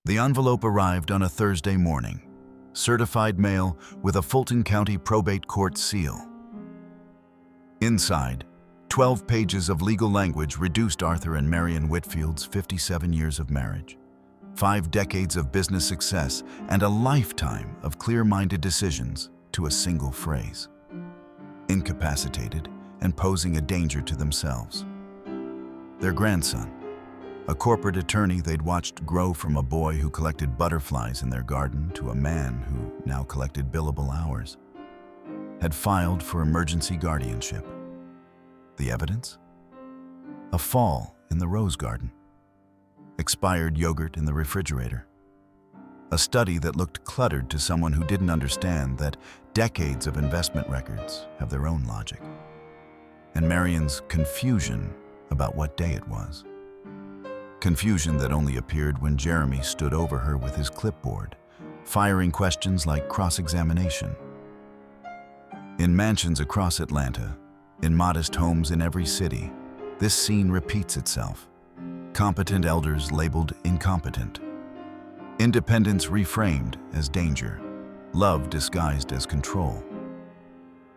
The envelope arrived on a Thursday morning, certified mail with a Fulton County Probate Court seal. Inside, 12 pages of legal language reduced Arthur and Marion Whitfield's 57 years of marriage, 5 decades of business success, and a lifetime of clear-minded decisions to a single phrase: incapacitated and posing a danger to themselves. Their grandson, a corporate attorney they'd watched grow from a boy who collected butterflies in their garden to a man who now collected billable hours, had filed for emergency guardianship. The evidence? A fall in the rose garden, expired yogurt in the refrigerator, a study that looked cluttered to someone who didn't understand that decades of investment records have their own logic, and Marion's confusion about what day it was. Confusion that only appeared when Jeremy stood over her with his clipboard, firing questions like cross-examination. In mansions across Atlanta, in modest homes in every city, this scene repeats itself. Competent elders labeled incompetent. Independence reframed as danger. Love disguised as control.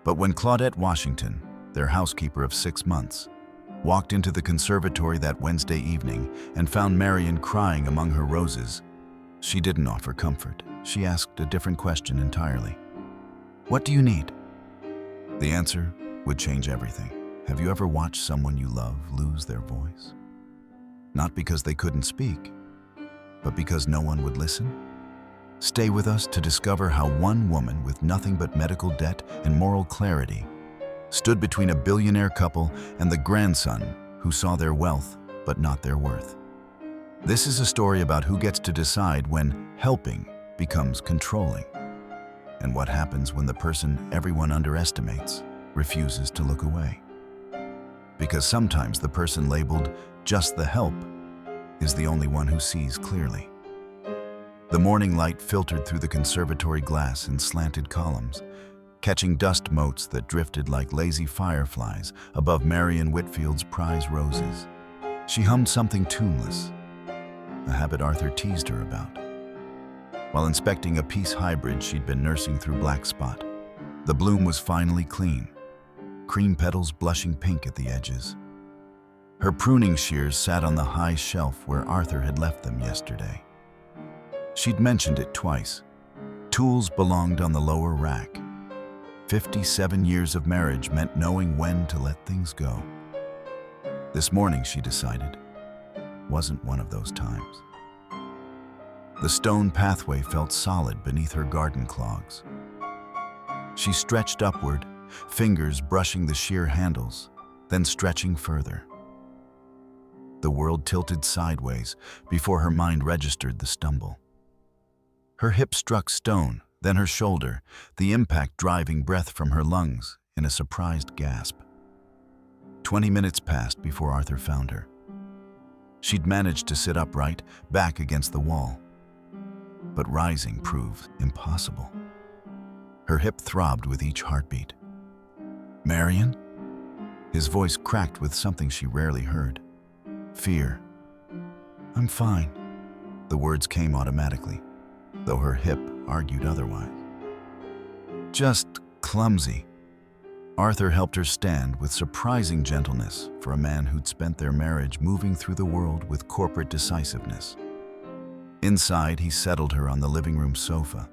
But when Claudette Washington, their housekeeper of 6 months, walked into the conservatory that Wednesday evening and found Marion crying among her roses, she didn't offer comfort. She asked a different question entirely. "What do you need?" The answer would change everything. Have you ever watched someone you love lose their voice? Not because they couldn't speak, but because no one would listen? Stay with us to discover how one woman with nothing but medical debt and moral clarity stood between a billionaire couple and the grandson who saw their wealth but not their worth. This is a story about who gets to decide when helping becomes controlling, and what happens when the person everyone underestimates refuses to look away. Because sometimes the person labeled just the help is the only one who sees clearly. The morning light filtered through the conservatory glass in slanted columns, catching dust motes that drifted like lazy fireflies above Marion Whitfield's prize roses. She hummed something tuneless, a habit Arthur teased her about. While inspecting a Peace hybrid she'd been nursing through black spot, the bloom was finally clean, cream petals blushing pink at the edges. Her pruning shears sat on the high shelf where Arthur had left them yesterday. She'd mentioned it twice. Tools belonged on the lower rack. 57 years of marriage meant knowing when to let things go. This morning, she decided, wasn't one of those times. The stone pathway felt solid beneath her garden clogs. She stretched upward, fingers brushing the sheer handles, then stretching further. The world tilted sideways before her mind registered the stumble. Her hip struck stone, then her shoulder, the impact driving breath from her lungs in a surprised gasp. 20 minutes passed before Arthur found her. She'd managed to sit upright, back against the wall. But rising proved impossible. Her hip throbbed with each heartbeat. "Marion?" His voice cracked with something she rarely heard. Fear. "I'm fine." The words came automatically, though her hip argued otherwise. "Just clumsy." Arthur helped her stand with surprising gentleness for a man who'd spent their marriage moving through the world with corporate decisiveness. Inside, he settled her on the living room sofa,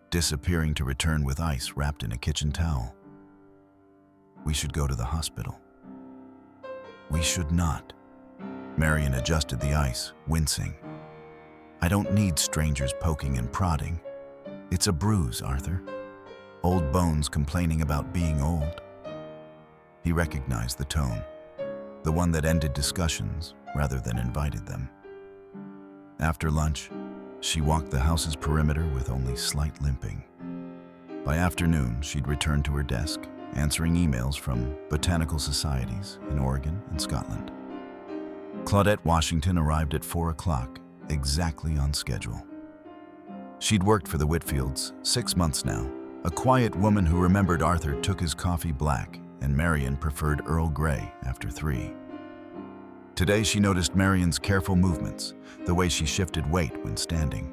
disappearing to return with ice wrapped in a kitchen towel. "We should go to the hospital." "We should not." Marion adjusted the ice, wincing. "I don't need strangers poking and prodding. It's a bruise, Arthur. Old bones complaining about being old." He recognized the tone, the one that ended discussions rather than invited them. After lunch, she walked the house's perimeter with only slight limping. By afternoon, she'd returned to her desk, answering emails from botanical societies in Oregon and Scotland. Claudette Washington arrived at 4 o'clock, exactly on schedule. She'd worked for the Whitfields 6 months now. A quiet woman who remembered Arthur took his coffee black and Marion preferred Earl Grey after 3. Today she noticed Marion's careful movements, the way she shifted weight when standing.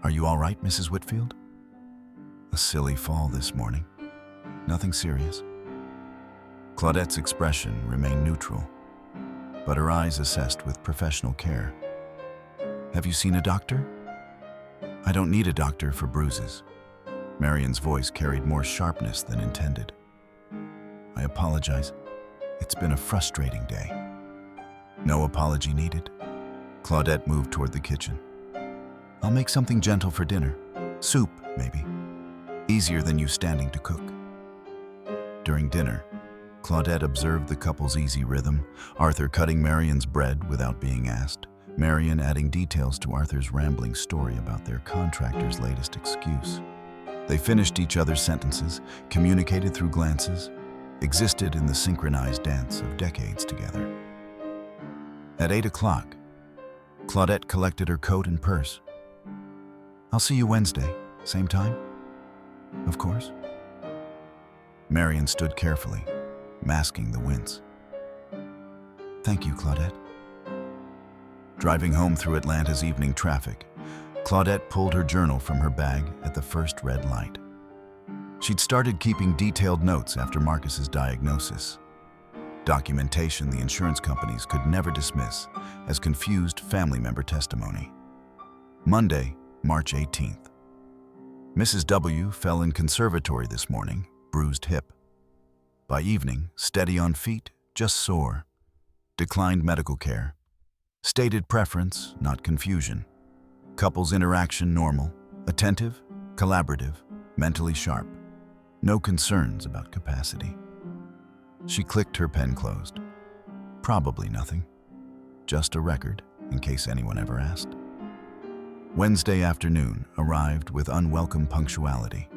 "Are you all right, Mrs. Whitfield?" "A silly fall this morning. Nothing serious." Claudette's expression remained neutral, but her eyes assessed with professional care. "Have you seen a doctor?" "I don't need a doctor for bruises." Marion's voice carried more sharpness than intended. "I apologize. It's been a frustrating day." "No apology needed." Claudette moved toward the kitchen. "I'll make something gentle for dinner. Soup, maybe. Easier than you standing to cook." During dinner, Claudette observed the couple's easy rhythm, Arthur cutting Marion's bread without being asked, Marion adding details to Arthur's rambling story about their contractor's latest excuse. They finished each other's sentences, communicated through glances, existed in the synchronized dance of decades together. At 8 o'clock, Claudette collected her coat and purse. "I'll see you Wednesday, same time?" "Of course." Marion stood carefully, masking the wince. "Thank you, Claudette." Driving home through Atlanta's evening traffic, Claudette pulled her journal from her bag at the first red light. She'd started keeping detailed notes after Marcus's diagnosis. Documentation the insurance companies could never dismiss as confused family member testimony. Monday, March 18th. Mrs. W. fell in conservatory this morning, bruised hip. By evening, steady on feet, just sore. Declined medical care. Stated preference, not confusion. Couples interaction normal, attentive, collaborative, mentally sharp. No concerns about capacity. She clicked her pen closed. Probably nothing. Just a record, in case anyone ever asked. Wednesday afternoon arrived with unwelcome punctuality.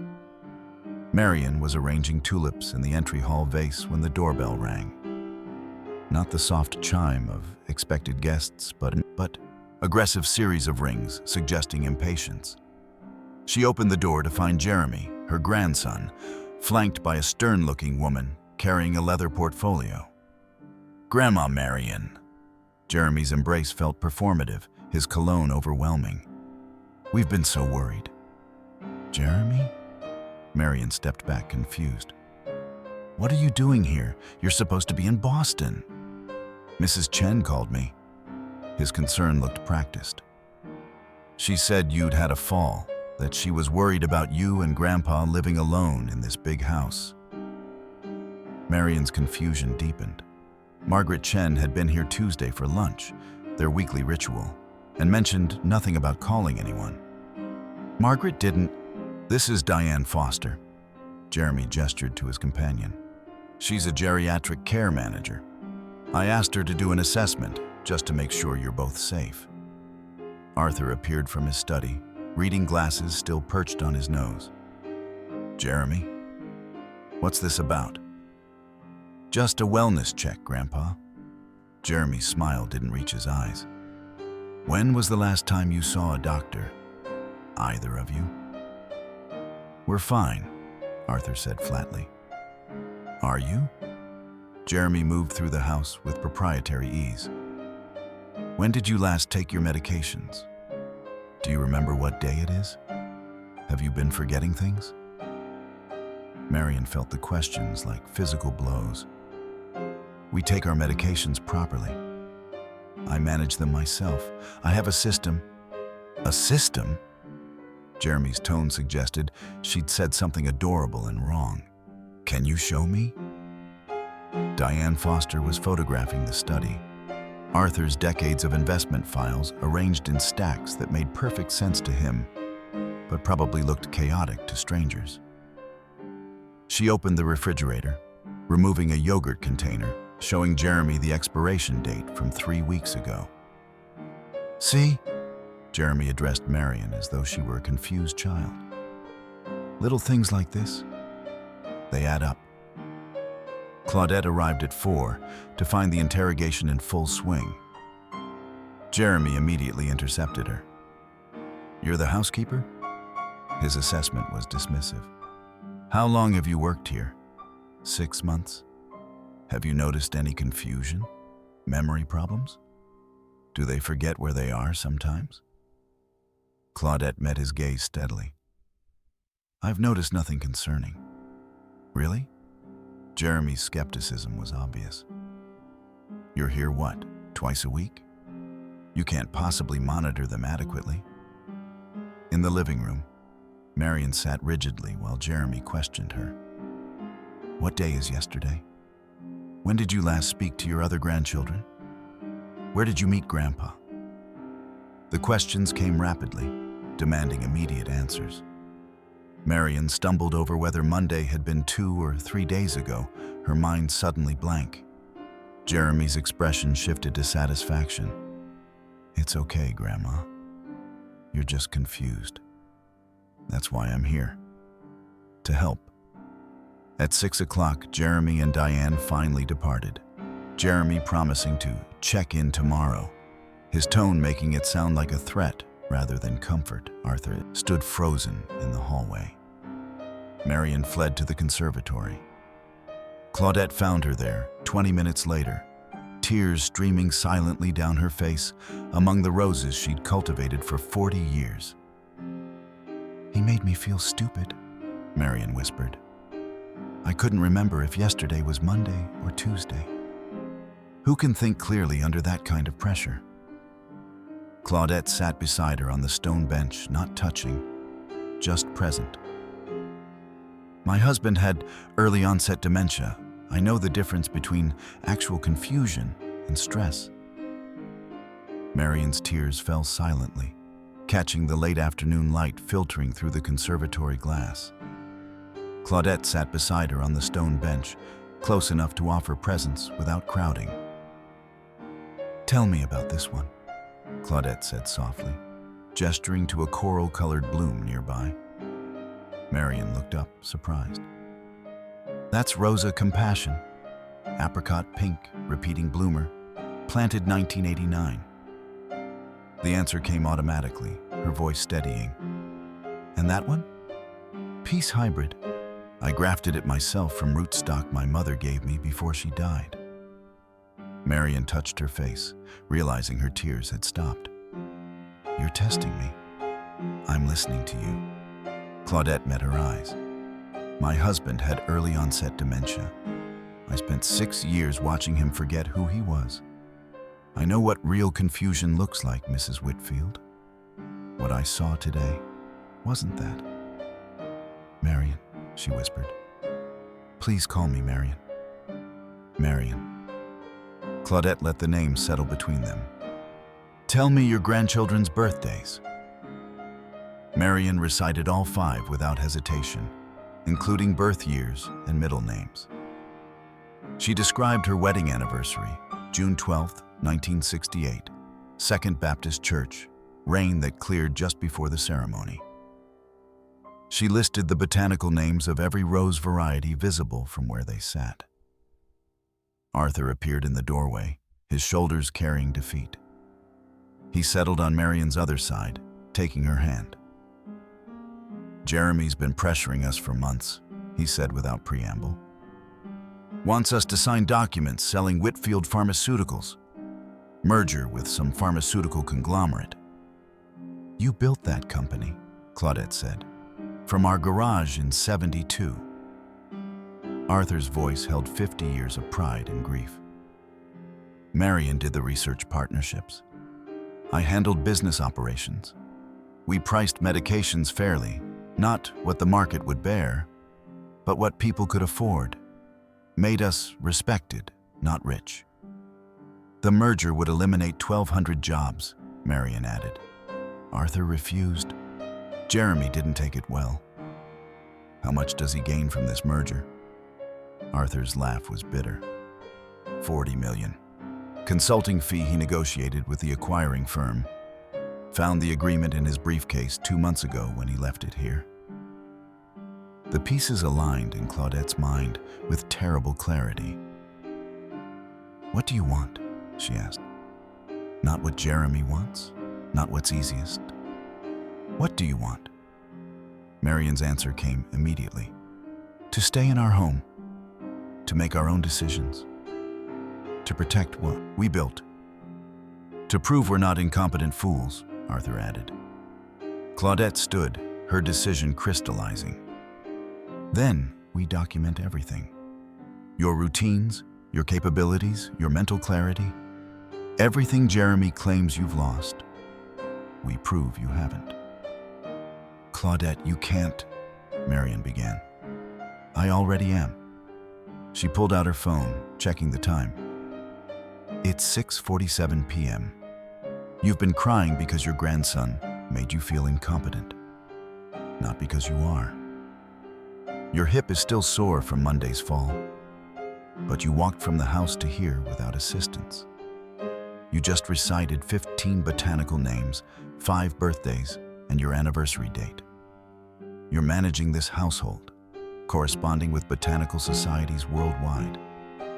Marion was arranging tulips in the entry hall vase when the doorbell rang. Not the soft chime of expected guests, but aggressive series of rings suggesting impatience. She opened the door to find Jeremy, her grandson, flanked by a stern-looking woman carrying a leather portfolio. "Grandma Marion." Jeremy's embrace felt performative, his cologne overwhelming. "We've been so worried." "Jeremy?" Marion stepped back, confused. "What are you doing here? You're supposed to be in Boston." "Mrs. Chen called me." His concern looked practiced. "She said you'd had a fall, that she was worried about you and Grandpa living alone in this big house." Marion's confusion deepened. Margaret Chen had been here Tuesday for lunch, their weekly ritual, and mentioned nothing about calling anyone. "Margaret didn't." "This is Diane Foster." Jeremy gestured to his companion. "She's a geriatric care manager. I asked her to do an assessment just to make sure you're both safe." Arthur appeared from his study, reading glasses still perched on his nose. "Jeremy, what's this about?" "Just a wellness check, Grandpa." Jeremy's smile didn't reach his eyes. "When was the last time you saw a doctor? Either of you?" "We're fine," Arthur said flatly. "Are you?" Jeremy moved through the house with proprietary ease. "When did you last take your medications? Do you remember what day it is? Have you been forgetting things?" Marion felt the questions like physical blows. "We take our medications properly. I manage them myself. I have a system." "A system?" Jeremy's tone suggested she'd said something adorable and wrong. "Can you show me?" Diane Foster was photographing the study. Arthur's decades of investment files arranged in stacks that made perfect sense to him, but probably looked chaotic to strangers. She opened the refrigerator, removing a yogurt container, showing Jeremy the expiration date from 3 weeks ago. "See?" Jeremy addressed Marion as though she were a confused child. "Little things like this, they add up." Claudette arrived at 4 to find the interrogation in full swing. Jeremy immediately intercepted her. "You're the housekeeper?" His assessment was dismissive. "How long have you worked here?" 6 months. "Have you noticed any confusion?" Memory problems? Do they forget where they are sometimes? Claudette met his gaze steadily. I've noticed nothing concerning. Really? Jeremy's skepticism was obvious. You're here what, twice a week? You can't possibly monitor them adequately. In the living room, Marion sat rigidly while Jeremy questioned her. What day is yesterday? When did you last speak to your other grandchildren? Where did you meet Grandpa? The questions came rapidly, demanding immediate answers. Marion stumbled over whether Monday had been 2 or 3 days ago, her mind suddenly blank. Jeremy's expression shifted to satisfaction. It's okay, Grandma. You're just confused. That's why I'm here. To help. At 6 o'clock, Jeremy and Diane finally departed. Jeremy promising to check in tomorrow, his tone making it sound like a threat rather than comfort. Arthur stood frozen in the hallway. Marion fled to the conservatory. Claudette found her there 20 minutes later, tears streaming silently down her face among the roses she'd cultivated for 40 years. He made me feel stupid, Marion whispered. I couldn't remember if yesterday was Monday or Tuesday. Who can think clearly under that kind of pressure? Claudette sat beside her on the stone bench, not touching, just present. My husband had early onset dementia. I know the difference between actual confusion and stress. Marion's tears fell silently, catching the late afternoon light filtering through the conservatory glass. Claudette sat beside her on the stone bench, close enough to offer presence without crowding. Tell me about this one, Claudette said softly, gesturing to a coral-colored bloom nearby. Marion looked up, surprised. That's Rosa Compassion, apricot pink, repeating bloomer, planted 1989. The answer came automatically, her voice steadying. And that one? Peace Hybrid. I grafted it myself from rootstock my mother gave me before she died. Marion touched her face, realizing her tears had stopped. You're testing me. I'm listening to you. Claudette met her eyes. My husband had early onset dementia. I spent 6 years watching him forget who he was. I know what real confusion looks like, Mrs. Whitfield. What I saw today wasn't that. Marion, she whispered. Please call me Marion. Marion. Claudette let the name settle between them. Tell me your grandchildren's birthdays. Marion recited all 5 without hesitation, including birth years and middle names. She described her wedding anniversary, June 12, 1968, Second Baptist Church, rain that cleared just before the ceremony. She listed the botanical names of every rose variety visible from where they sat. Arthur appeared in the doorway, his shoulders carrying defeat. He settled on Marion's other side, taking her hand. Jeremy's been pressuring us for months, he said without preamble. Wants us to sign documents selling Whitfield Pharmaceuticals. Merger with some pharmaceutical conglomerate. You built that company, Claudette said, from our garage in '72. Arthur's voice held 50 years of pride and grief. Marion did the research partnerships. I handled business operations. We priced medications fairly, not what the market would bear, but what people could afford. Made us respected, not rich. The merger would eliminate 1,200 jobs, Marion added. Arthur refused. Jeremy didn't take it well. How much does he gain from this merger? Arthur's laugh was bitter. 40 million. Consulting fee he negotiated with the acquiring firm. Found the agreement in his briefcase 2 months ago when he left it here. The pieces aligned in Claudette's mind with terrible clarity. What do you want? She asked. Not what Jeremy wants, not what's easiest. What do you want? Marion's answer came immediately. To stay in our home, to make our own decisions, to protect what we built. To prove we're not incompetent fools, Arthur added. Claudette stood, her decision crystallizing. Then we document everything. Your routines, your capabilities, your mental clarity. Everything Jeremy claims you've lost, we prove you haven't. Claudette, you can't, Marion began. I already am. She pulled out her phone, checking the time. It's 6:47 p.m. You've been crying because your grandson made you feel incompetent, not because you are. Your hip is still sore from Monday's fall, but you walked from the house to here without assistance. You just recited 15 botanical names, 5 birthdays, and your anniversary date. You're managing this household, corresponding with botanical societies worldwide,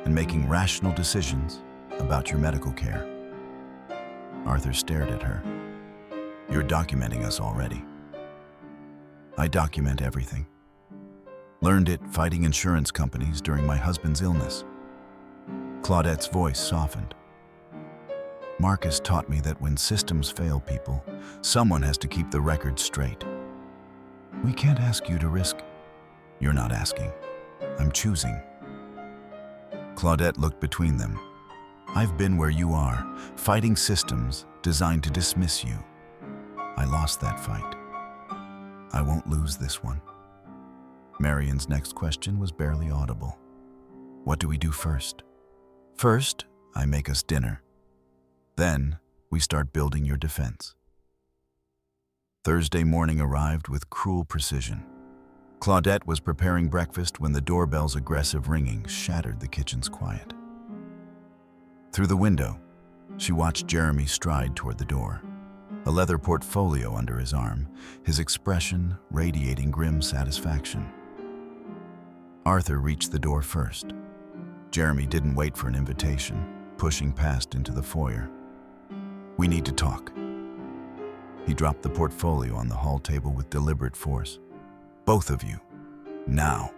and making rational decisions about your medical care. Arthur stared at her. You're documenting us already. I document everything. Learned it fighting insurance companies during my husband's illness. Claudette's voice softened. Marcus taught me that when systems fail people, someone has to keep the record straight. We can't ask you to risk. You're not asking. I'm choosing. Claudette looked between them. I've been where you are, fighting systems designed to dismiss you. I lost that fight. I won't lose this one. Marion's next question was barely audible. What do we do first? First, I make us dinner. Then, we start building your defense. Thursday morning arrived with cruel precision. Claudette was preparing breakfast when the doorbell's aggressive ringing shattered the kitchen's quiet. Through the window, she watched Jeremy stride toward the door, a leather portfolio under his arm, his expression radiating grim satisfaction. Arthur reached the door first. Jeremy didn't wait for an invitation, pushing past into the foyer. We need to talk. He dropped the portfolio on the hall table with deliberate force. Both of you, now.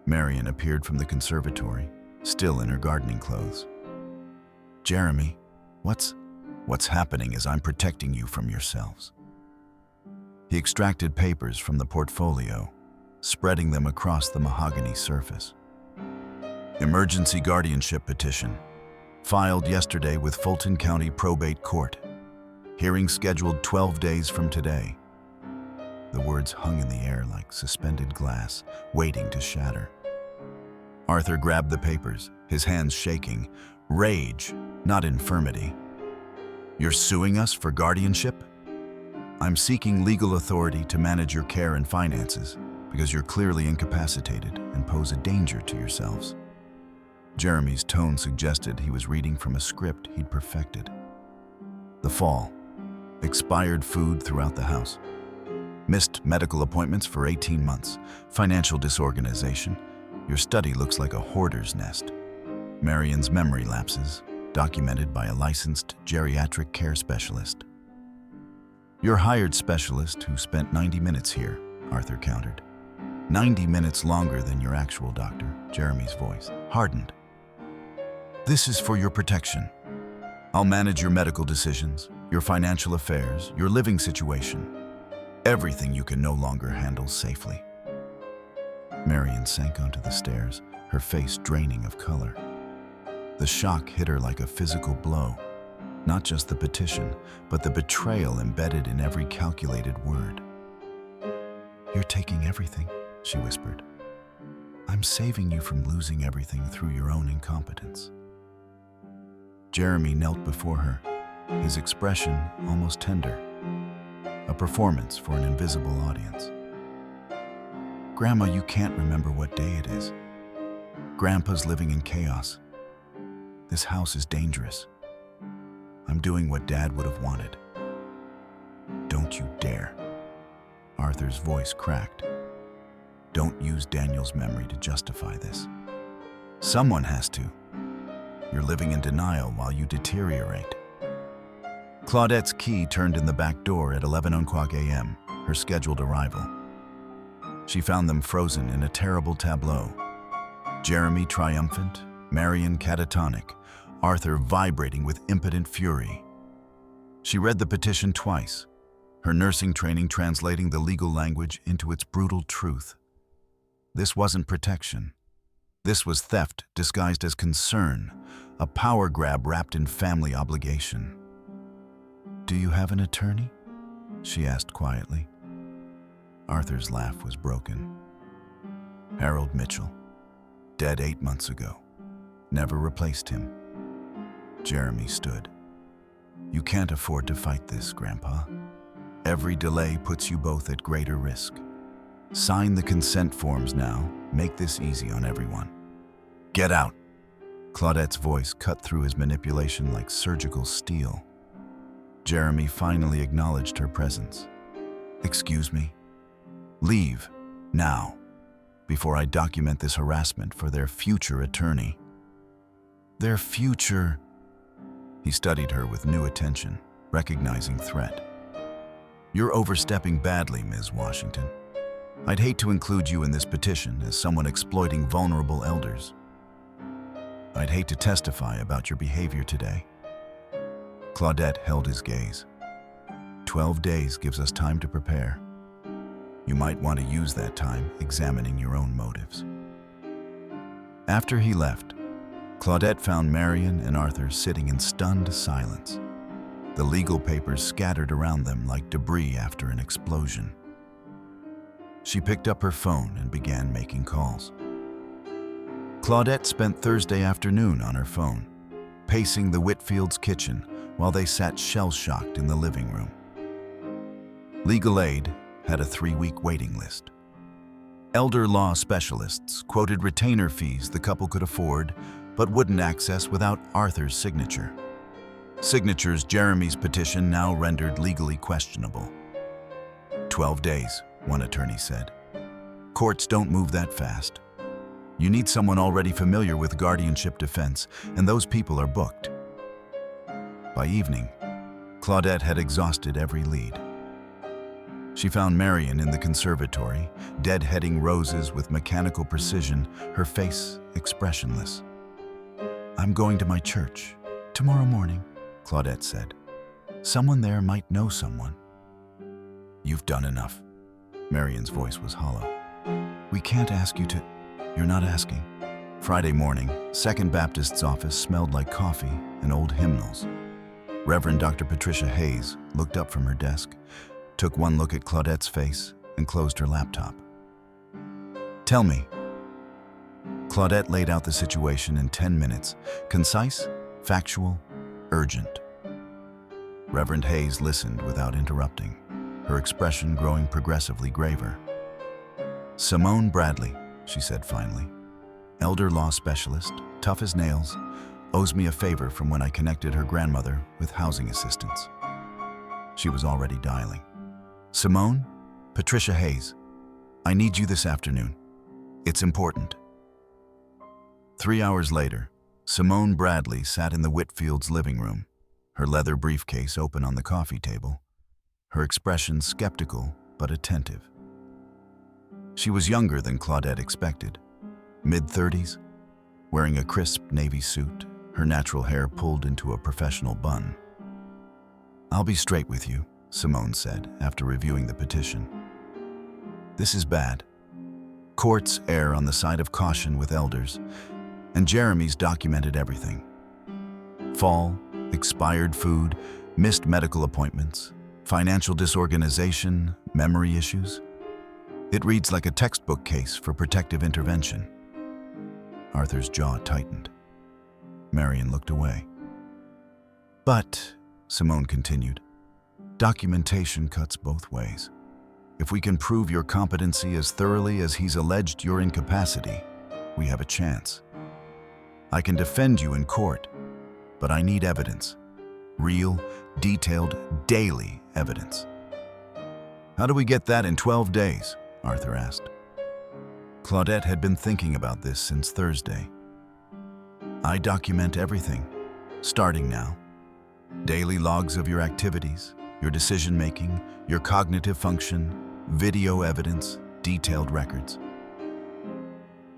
Marion appeared from the conservatory, still in her gardening clothes. Jeremy, what's happening is I'm protecting you from yourselves. He extracted papers from the portfolio, spreading them across the mahogany surface. Emergency guardianship petition, filed yesterday with Fulton County Probate Court. Hearing scheduled 12 days from today. The words hung in the air like suspended glass, waiting to shatter. Arthur grabbed the papers, his hands shaking. Rage, not infirmity. You're suing us for guardianship? I'm seeking legal authority to manage your care and finances because you're clearly incapacitated and pose a danger to yourselves. Jeremy's tone suggested he was reading from a script he'd perfected. The fall. Expired food throughout the house. Missed medical appointments for 18 months. Financial disorganization. Your study looks like a hoarder's nest. Marion's memory lapses, documented by a licensed geriatric care specialist. Your hired specialist who spent 90 minutes here, Arthur countered. 90 minutes longer than your actual doctor, Jeremy's voice hardened. This is for your protection. I'll manage your medical decisions, your financial affairs, your living situation. Everything you can no longer handle safely. Marion sank onto the stairs, her face draining of color. The shock hit her like a physical blow. Not just the petition, but the betrayal embedded in every calculated word. You're taking everything, she whispered. I'm saving you from losing everything through your own incompetence. Jeremy knelt before her, his expression almost tender. A performance for an invisible audience. Grandma, you can't remember what day it is. Grandpa's living in chaos. This house is dangerous. I'm doing what Dad would have wanted. Don't you dare. Arthur's voice cracked. Don't use Daniel's memory to justify this. Someone has to. You're living in denial while you deteriorate. Claudette's key turned in the back door at 11 a.m., her scheduled arrival. She found them frozen in a terrible tableau. Jeremy triumphant, Marion catatonic, Arthur vibrating with impotent fury. She read the petition twice, her nursing training translating the legal language into its brutal truth. This wasn't protection. This was theft disguised as concern, a power grab wrapped in family obligation. "Do you have an attorney?" she asked quietly. Arthur's laugh was broken. "Harold Mitchell, dead 8 months ago. Never replaced him." Jeremy stood. "You can't afford to fight this, Grandpa. Every delay puts you both at greater risk. Sign the consent forms now. Make this easy on everyone." "Get out!" Claudette's voice cut through his manipulation like surgical steel. Jeremy finally acknowledged her presence. "Excuse me. Leave, now, before I document this harassment for their future attorney." "Their future..." He studied her with new attention, recognizing threat. "You're overstepping badly, Ms. Washington. I'd hate to include you in this petition as someone exploiting vulnerable elders. I'd hate to testify about your behavior today." Claudette held his gaze. 12 days gives us time to prepare. You might want to use that time examining your own motives." After he left, Claudette found Marion and Arthur sitting in stunned silence, the legal papers scattered around them like debris after an explosion. She picked up her phone and began making calls. Claudette spent Thursday afternoon on her phone, pacing the Whitfields' kitchen while they sat shell-shocked in the living room. Legal aid had a 3-week waiting list. Elder law specialists quoted retainer fees the couple could afford but wouldn't access without Arthur's signature. Signatures Jeremy's petition now rendered legally questionable. 12 days, one attorney said. "Courts don't move that fast. You need someone already familiar with guardianship defense, and those people are booked." By evening, Claudette had exhausted every lead. She found Marion in the conservatory, deadheading roses with mechanical precision, her face expressionless. "I'm going to my church tomorrow morning," Claudette said. "Someone there might know someone." "You've done enough." Marion's voice was hollow. "We can't ask you to..." "You're not asking." Friday morning, Second Baptist's office smelled like coffee and old hymnals. Reverend Dr. Patricia Hayes looked up from her desk, took one look at Claudette's face, and closed her laptop. "Tell me." Claudette laid out the situation in 10 minutes, concise, factual, urgent. Reverend Hayes listened without interrupting, her expression growing progressively graver. "Simone Bradley," she said finally, "elder law specialist, tough as nails, owes me a favor from when I connected her grandmother with housing assistance." She was already dialing. "Simone, Patricia Hayes, I need you this afternoon. It's important." 3 hours later, Simone Bradley sat in the Whitfields' living room, her leather briefcase open on the coffee table, her expression skeptical but attentive. She was younger than Claudette expected, mid-30s, wearing a crisp navy suit, her natural hair pulled into a professional bun. "I'll be straight with you," Simone said after reviewing the petition. "This is bad. Courts err on the side of caution with elders, and Jeremy's documented everything. Fall, expired food, missed medical appointments, financial disorganization, memory issues. It reads like a textbook case for protective intervention." Arthur's jaw tightened. Marion looked away. "But," Simone continued, "documentation cuts both ways. If we can prove your competency as thoroughly as he's alleged your incapacity, we have a chance. I can defend you in court, but I need evidence. Real, detailed, daily evidence." "How do we get that in 12 days?" Arthur asked. Claudette had been thinking about this since Thursday. "I document everything, starting now. Daily logs of your activities, your decision-making, your cognitive function, video evidence, detailed records."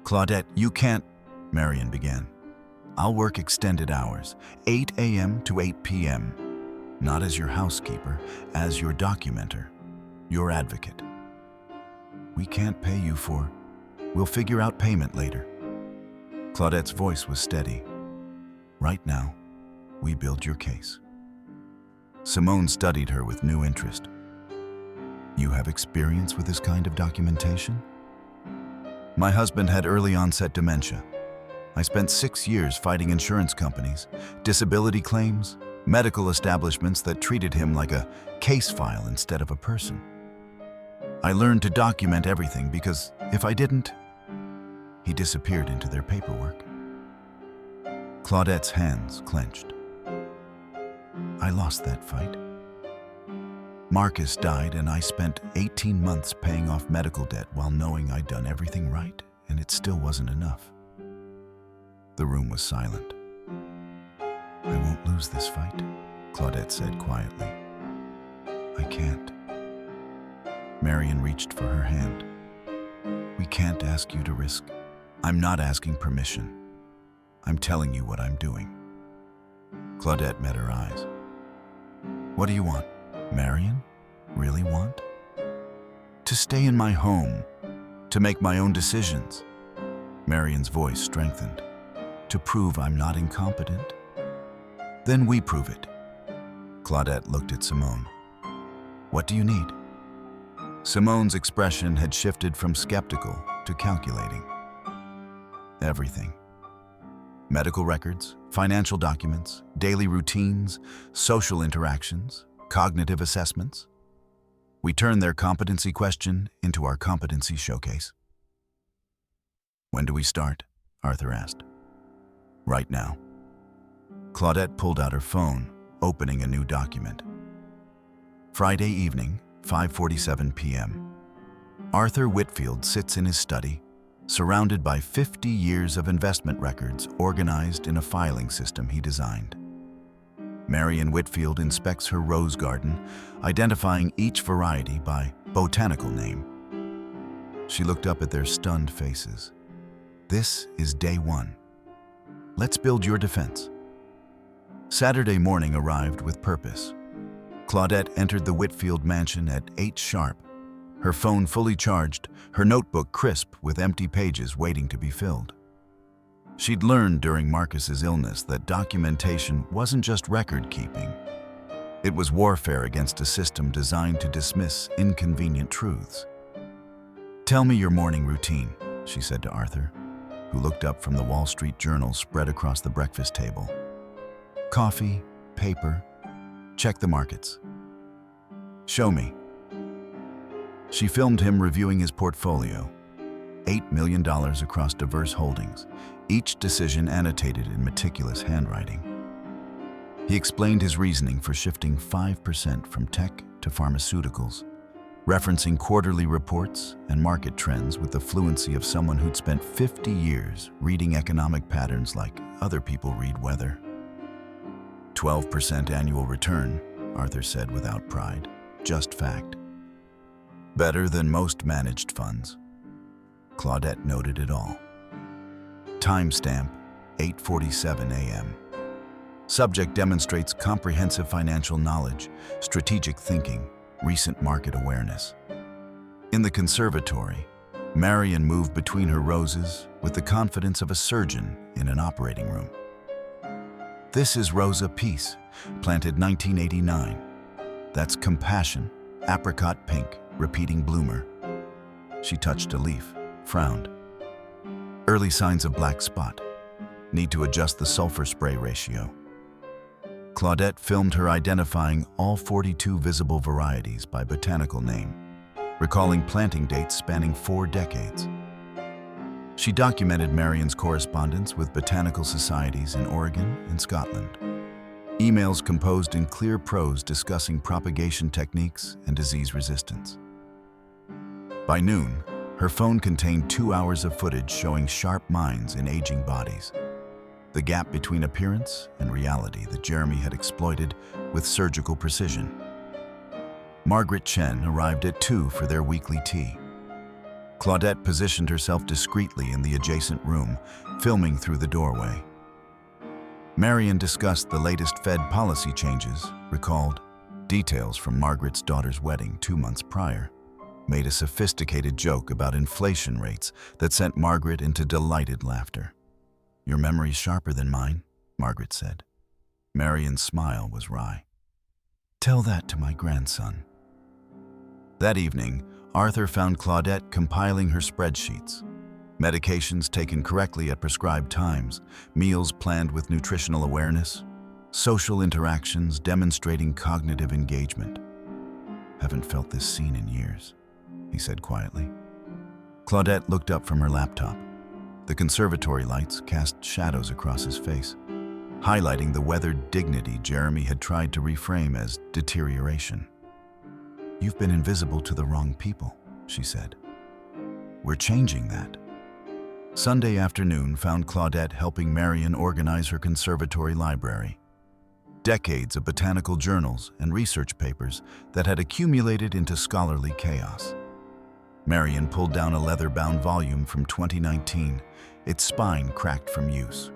"Claudette, you can't..." Marion began. I'll work extended hours, 8 a.m. to 8 p.m., not as your housekeeper, as your documenter, your advocate. We can't pay you for. We'll figure out payment later. Claudette's voice was steady. Right now, we build your case. Simone studied her with new interest. You have experience with this kind of documentation? My husband had early onset dementia. I spent 6 years fighting insurance companies, disability claims, medical establishments that treated him like a case file instead of a person. I learned to document everything because if I didn't, he disappeared into their paperwork. Claudette's hands clenched. I lost that fight. Marcus died and I spent 18 months paying off medical debt while knowing I'd done everything right, and it still wasn't enough. The room was silent. I won't lose this fight, Claudette said quietly. I can't. Marion reached for her hand. We can't ask you to risk. I'm not asking permission. I'm telling you what I'm doing. Claudette met her eyes. What do you want? Marion? Really want? To stay in my home, to make my own decisions. Marion's voice strengthened. To prove I'm not incompetent? Then we prove it. Claudette looked at Simone. What do you need? Simone's expression had shifted from skeptical to calculating. Everything. Medical records, financial documents, daily routines, social interactions, cognitive assessments. We turned their competency question into our competency showcase. When do we start? Arthur asked. Right now. Claudette pulled out her phone, opening a new document. Friday evening, 5:47 p.m. Arthur Whitfield sits in his study, surrounded by 50 years of investment records organized in a filing system he designed. Marion Whitfield inspects her rose garden, identifying each variety by botanical name. She looked up at their stunned faces. This is day one. Let's build your defense. Saturday morning arrived with purpose. Claudette entered the Whitfield mansion at 8 sharp, her phone fully charged, her notebook crisp with empty pages waiting to be filled. She'd learned during Marcus's illness that documentation wasn't just record-keeping. It was warfare against a system designed to dismiss inconvenient truths. Tell me your morning routine, she said to Arthur, who looked up from the Wall Street Journal spread across the breakfast table. Coffee, paper, check the markets. Show me. She filmed him reviewing his portfolio, $8 million across diverse holdings, each decision annotated in meticulous handwriting. He explained his reasoning for shifting 5% from tech to pharmaceuticals, referencing quarterly reports and market trends with the fluency of someone who'd spent 50 years reading economic patterns like other people read weather. 12% annual return, Arthur said without pride, just fact. Better than most managed funds. Claudette noted it all. Timestamp, 8:47 a.m. Subject demonstrates comprehensive financial knowledge, strategic thinking, recent market awareness. In the conservatory, Marion moved between her roses with the confidence of a surgeon in an operating room. This is Rosa Peace, planted 1989. That's compassion, apricot pink, repeating bloomer. She touched a leaf, frowned. Early signs of black spot. Need to adjust the sulfur spray ratio. Claudette filmed her identifying all 42 visible varieties by botanical name, recalling planting dates spanning 4 decades. She documented Marion's correspondence with botanical societies in Oregon and Scotland. Emails composed in clear prose discussing propagation techniques and disease resistance. By noon, her phone contained 2 hours of footage showing sharp minds in aging bodies, the gap between appearance and reality that Jeremy had exploited with surgical precision. Margaret Chen arrived at 2 for their weekly tea. Claudette positioned herself discreetly in the adjacent room, filming through the doorway. Marion discussed the latest Fed policy changes, recalled details from Margaret's daughter's wedding 2 months prior, made a sophisticated joke about inflation rates that sent Margaret into delighted laughter. "Your memory's sharper than mine," Margaret said. Marion's smile was wry. "Tell that to my grandson." That evening, Arthur found Claudette compiling her spreadsheets. Medications taken correctly at prescribed times, meals planned with nutritional awareness, social interactions demonstrating cognitive engagement. "Haven't felt this scene in years," he said quietly. Claudette looked up from her laptop. The conservatory lights cast shadows across his face, highlighting the weathered dignity Jeremy had tried to reframe as deterioration. "You've been invisible to the wrong people," she said. "We're changing that." Sunday afternoon found Claudette helping Marion organize her conservatory library. Decades of botanical journals and research papers that had accumulated into scholarly chaos. Marion pulled down a leather-bound volume from 2019, its spine cracked from use.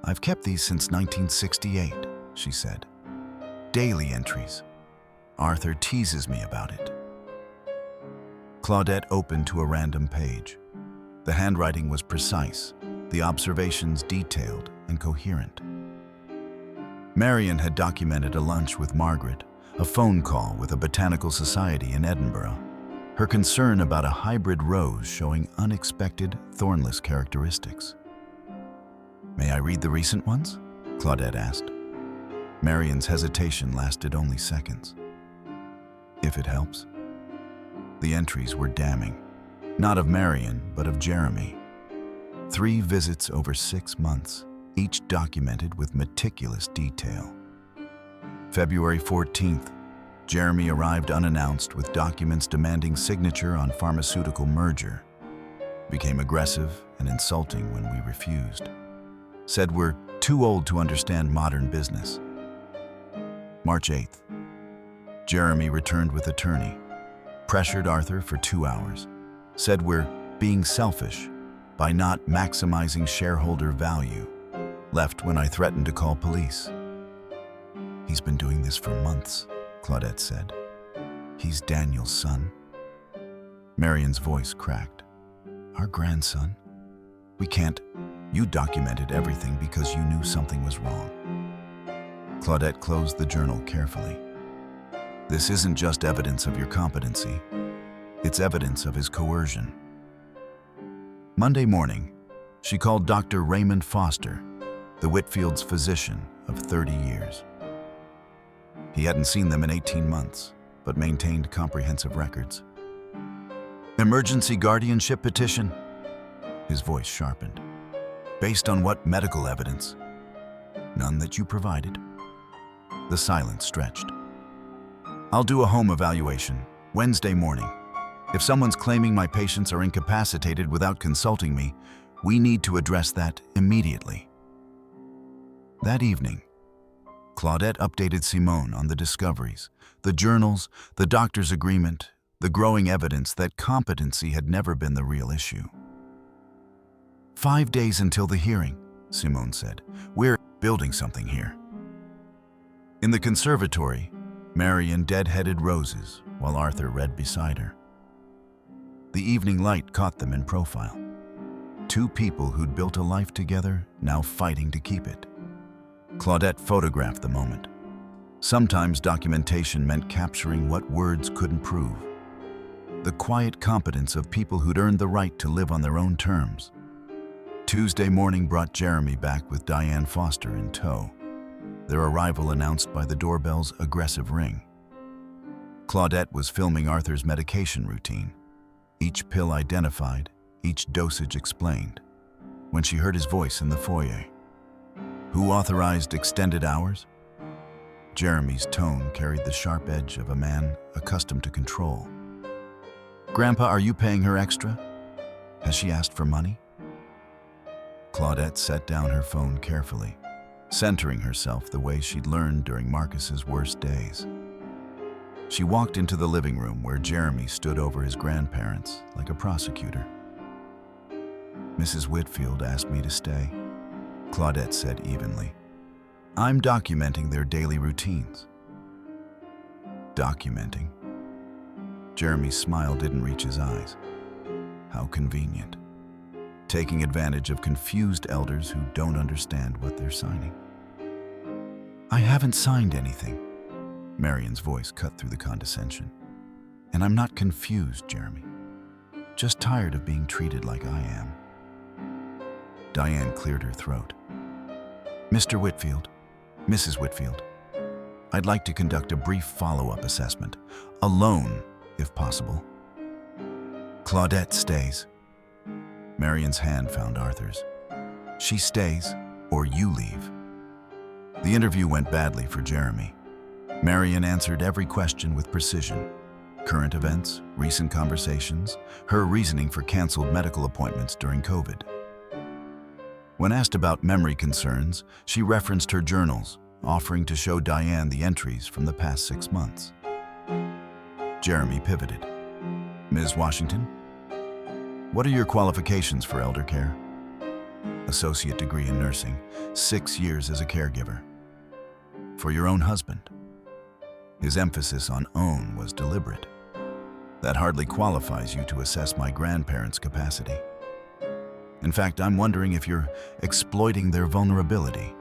"I've kept these since 1968, she said. "Daily entries. Arthur teases me about it." Claudette opened to a random page. The handwriting was precise, the observations detailed and coherent. Marion had documented a lunch with Margaret, a phone call with a botanical society in Edinburgh, her concern about a hybrid rose showing unexpected, thornless characteristics. "May I read the recent ones?" Claudette asked. Marion's hesitation lasted only seconds. "If it helps." The entries were damning. Not of Marion, but of Jeremy. 3 visits over 6 months, each documented with meticulous detail. February 14th, Jeremy arrived unannounced with documents demanding signature on pharmaceutical merger. Became aggressive and insulting when we refused. Said we're too old to understand modern business. March 8th, Jeremy returned with attorney. Pressured Arthur for 2 hours. Said we're being selfish by not maximizing shareholder value. Left when I threatened to call police. "He's been doing this for months," Claudette said. "He's Daniel's son." Marion's voice cracked. "Our grandson? We can't. You documented everything because you knew something was wrong." Claudette closed the journal carefully. "This isn't just evidence of your competency. It's evidence of his coercion." Monday morning, she called Dr. Raymond Foster, the Whitfield's physician of 30 years. He hadn't seen them in 18 months, but maintained comprehensive records. "Emergency guardianship petition?" His voice sharpened. "Based on what medical evidence?" "None that you provided." The silence stretched. "I'll do a home evaluation, Wednesday morning. If someone's claiming my patients are incapacitated without consulting me, we need to address that immediately." That evening, Claudette updated Simone on the discoveries, the journals, the doctor's agreement, the growing evidence that competency had never been the real issue. 5 days until the hearing, Simone said. "We're building something here." In the conservatory, Marion dead-headed roses while Arthur read beside her. The evening light caught them in profile. 2 people who'd built a life together, now fighting to keep it. Claudette photographed the moment. Sometimes documentation meant capturing what words couldn't prove. The quiet competence of people who'd earned the right to live on their own terms. Tuesday morning brought Jeremy back with Diane Foster in tow, their arrival announced by the doorbell's aggressive ring. Claudette was filming Arthur's medication routine. Each pill identified, each dosage explained. When she heard his voice in the foyer. "Who authorized extended hours?" Jeremy's tone carried the sharp edge of a man accustomed to control. "Grandpa, are you paying her extra? Has she asked for money?" Claudette set down her phone carefully, centering herself the way she'd learned during Marcus's worst days. She walked into the living room where Jeremy stood over his grandparents like a prosecutor. "Mrs. Whitfield asked me to stay." Claudette said evenly. I'm documenting their daily routines. Documenting? Jeremy's smile didn't reach his eyes. How convenient. Taking advantage of confused elders who don't understand what they're signing. I haven't signed anything. Marion's voice cut through the condescension. And I'm not confused, Jeremy. Just tired of being treated like I am. Diane cleared her throat. Mr. Whitfield, Mrs. Whitfield, I'd like to conduct a brief follow-up assessment, alone, if possible. Claudette stays. Marion's hand found Arthur's. She stays, or you leave. The interview went badly for Jeremy. Marion answered every question with precision. Current events, recent conversations, her reasoning for canceled medical appointments during COVID. When asked about memory concerns, she referenced her journals, offering to show Diane the entries from the past 6 months. Jeremy pivoted. Ms. Washington, what are your qualifications for elder care? Associate degree in nursing, 6 years as a caregiver. For your own husband. His emphasis on own was deliberate. That hardly qualifies you to assess my grandparents' capacity. In fact, I'm wondering if you're exploiting their vulnerability.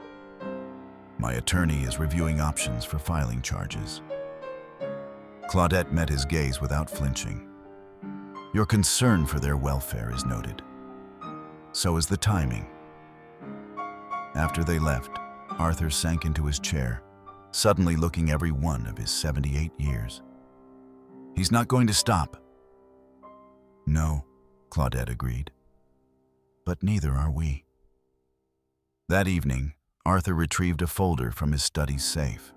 My attorney is reviewing options for filing charges. Claudette met his gaze without flinching. Your concern for their welfare is noted. So is the timing. After they left, Arthur sank into his chair, suddenly looking every one of his 78 years. He's not going to stop. No, Claudette agreed. But neither are we. That evening, Arthur retrieved a folder from his study's safe.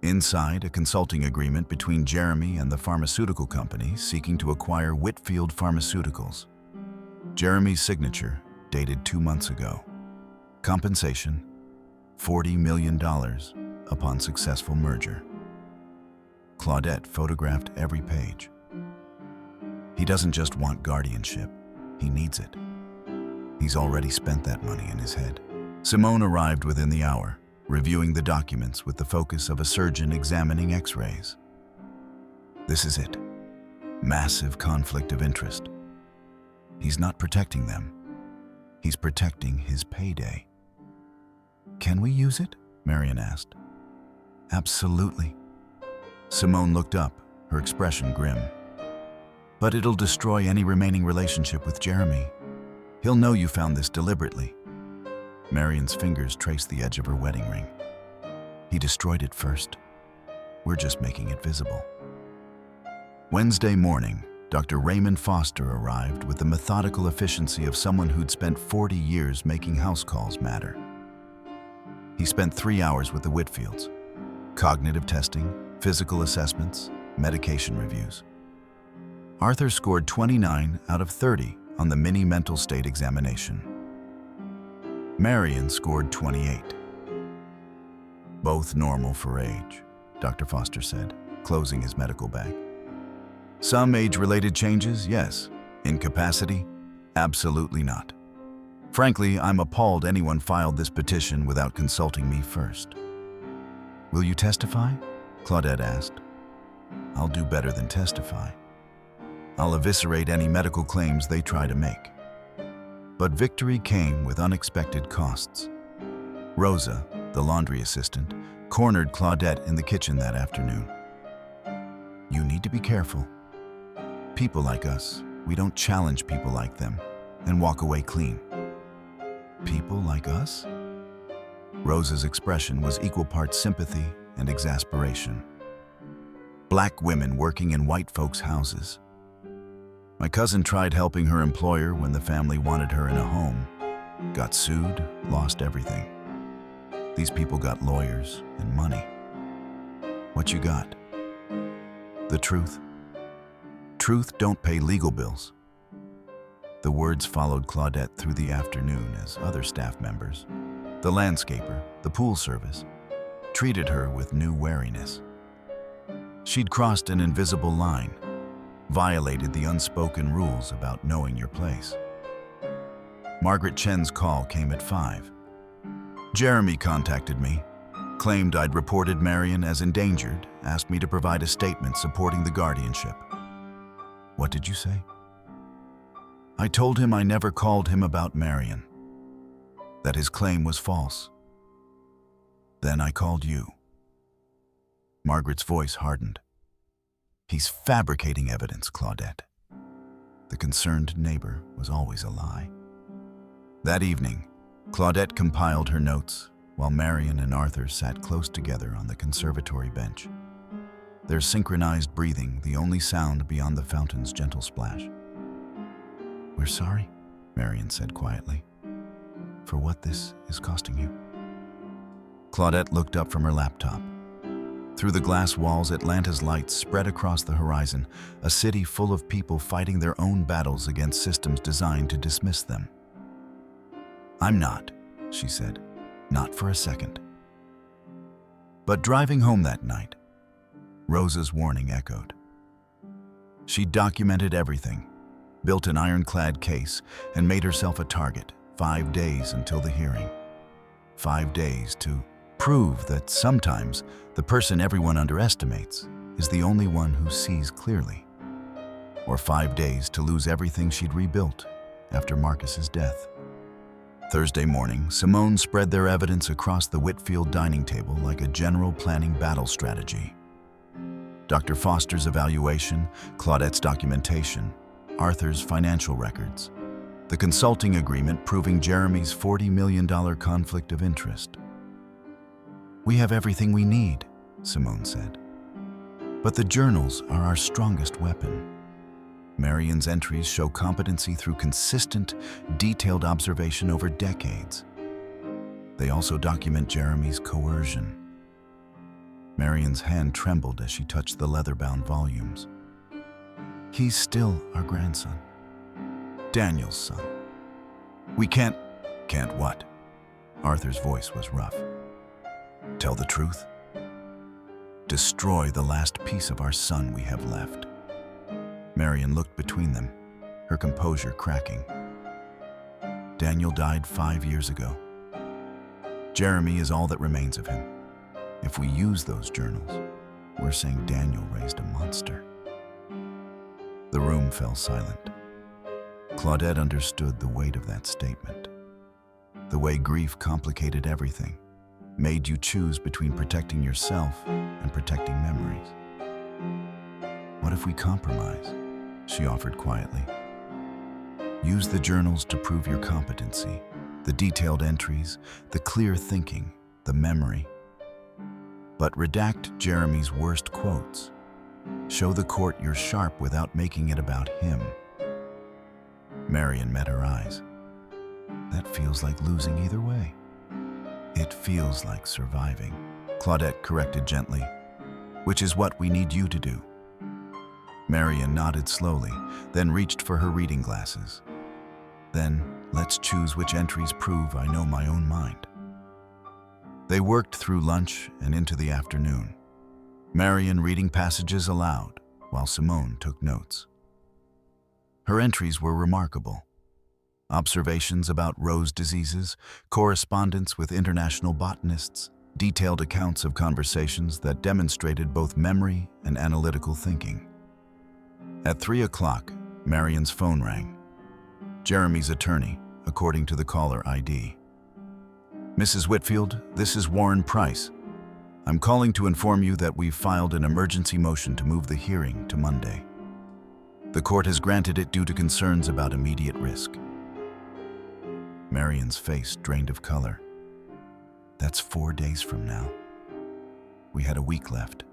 Inside, a consulting agreement between Jeremy and the pharmaceutical company seeking to acquire Whitfield Pharmaceuticals. Jeremy's signature, dated 2 months ago. Compensation, $40 million upon successful merger. Claudette photographed every page. He doesn't just want guardianship, he needs it. He's already spent that money in his head. Simone arrived within the hour, reviewing the documents with the focus of a surgeon examining x-rays. This is it. Massive conflict of interest. He's not protecting them. He's protecting his payday. Can we use it? Marion asked. Absolutely. Simone looked up, her expression grim. But it'll destroy any remaining relationship with Jeremy. He'll know you found this deliberately. Marion's fingers traced the edge of her wedding ring. He destroyed it first. We're just making it visible. Wednesday morning, Dr. Raymond Foster arrived with the methodical efficiency of someone who'd spent 40 years making house calls matter. He spent 3 hours with the Whitfields. Cognitive testing, physical assessments, medication reviews. Arthur scored 29 out of 30 on the mini mental state examination. Marion scored 28. Both normal for age, Dr. Foster said, closing his medical bag. Some age-related changes, yes. Incapacity? Absolutely not. Frankly, I'm appalled anyone filed this petition without consulting me first. Will you testify? Claudette asked. I'll do better than testify. I'll eviscerate any medical claims they try to make. But victory came with unexpected costs. Rosa, the laundry assistant, cornered Claudette in the kitchen that afternoon. You need to be careful. People like us, we don't challenge people like them and walk away clean. People like us? Rosa's expression was equal parts sympathy and exasperation. Black women working in white folks' houses. My cousin tried helping her employer when the family wanted her in a home. Got sued, lost everything. These people got lawyers and money. What you got? The truth. Truth don't pay legal bills. The words followed Claudette through the afternoon as other staff members, the landscaper, the pool service, treated her with new wariness. She'd crossed an invisible line, violated the unspoken rules about knowing your place. Margaret Chen's call came at 5, Jeremy contacted me, claimed I'd reported Marion as endangered, asked me to provide a statement supporting the guardianship. What did you say? I told him I never called him about Marion, that his claim was false. Then I called you. Margaret's voice hardened. He's fabricating evidence, Claudette. The concerned neighbor was always a lie. That evening, Claudette compiled her notes while Marion and Arthur sat close together on the conservatory bench, their synchronized breathing the only sound beyond the fountain's gentle splash. "We're sorry," Marion said quietly, "for what this is costing you." Claudette looked up from her laptop. Through the glass walls, Atlanta's lights spread across the horizon, a city full of people fighting their own battles against systems designed to dismiss them. "I'm not," she said, "not for a second." But driving home that night, Rosa's warning echoed. She documented everything, built an ironclad case, and made herself a target. 5 days until the hearing. 5 days to prove that sometimes the person everyone underestimates is the only one who sees clearly. Or 5 days to lose everything she'd rebuilt after Marcus's death. Thursday morning, Simone spread their evidence across the Whitfield dining table like a general planning battle strategy. Dr. Foster's evaluation, Claudette's documentation, Arthur's financial records, the consulting agreement proving Jeremy's $40 million conflict of interest. "We have everything we need," Simone said. "But the journals are our strongest weapon." Marion's entries show competency through consistent, detailed observation over decades. They also document Jeremy's coercion. Marion's hand trembled as she touched the leather-bound volumes. "He's still our grandson. Daniel's son. We can't..." "Can't what?" Arthur's voice was rough. "Tell the truth? Destroy the last piece of our son we have left." Marion looked between them, her composure cracking. "Daniel died 5 years ago. Jeremy is all that remains of him. If we use those journals, we're saying Daniel raised a monster." The room fell silent. Claudette understood the weight of that statement. The way grief complicated everything, made you choose between protecting yourself and protecting memories. "What if we compromise?" she offered quietly. "Use the journals to prove your competency, the detailed entries, the clear thinking, the memory. But redact Jeremy's worst quotes. Show the court you're sharp without making it about him." Marion met her eyes. "That feels like losing either way." "It feels like surviving," Claudette corrected gently, "which is what we need you to do." Marion nodded slowly, then reached for her reading glasses. "Then let's choose which entries prove I know my own mind." They worked through lunch and into the afternoon, Marion reading passages aloud while Simone took notes. Her entries were remarkable. Observations about rose diseases, correspondence with international botanists, detailed accounts of conversations that demonstrated both memory and analytical thinking. At 3 o'clock, Marion's phone rang. Jeremy's attorney, according to the caller ID. "Mrs. Whitfield, this is Warren Price. I'm calling to inform you that we've filed an emergency motion to move the hearing to Monday. The court has granted it due to concerns about immediate risk." Marion's face drained of color. "That's 4 days from now. We had a week left.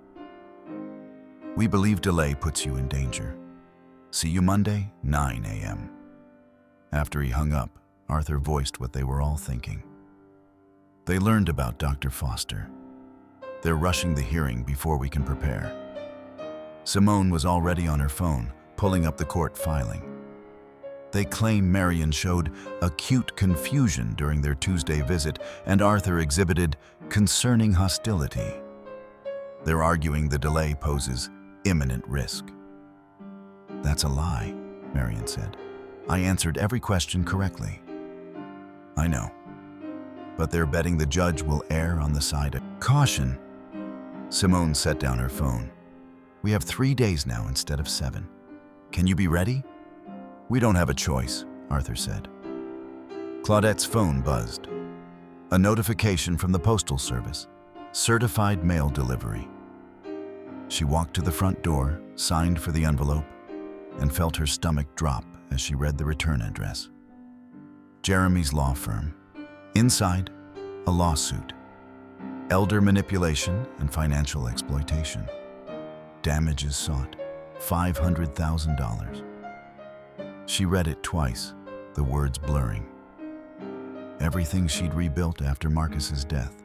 We believe delay puts you in danger. See you Monday, 9 a.m. After he hung up, Arthur voiced what they were all thinking. They learned about Dr. Foster. They're rushing the hearing before we can prepare. Simone was already on her phone, pulling up the court filing. They claim Marion showed acute confusion during their Tuesday visit, and Arthur exhibited concerning hostility. They're arguing the delay poses imminent risk. "That's a lie," Marion said. "I answered every question correctly." "I know. but they're betting the judge will err on the side of caution. Simone set down her phone. We have 3 days now instead of 7. Can you be ready? We don't have a choice, Arthur said. Claudette's phone buzzed. A notification from the Postal Service. Certified mail delivery. She walked to the front door, signed for the envelope, and felt her stomach drop as she read the return address. Jeremy's law firm. Inside, a lawsuit. Elder manipulation and financial exploitation. Damages sought, $500,000. She read it twice, the words blurring. Everything she'd rebuilt after Marcus's death.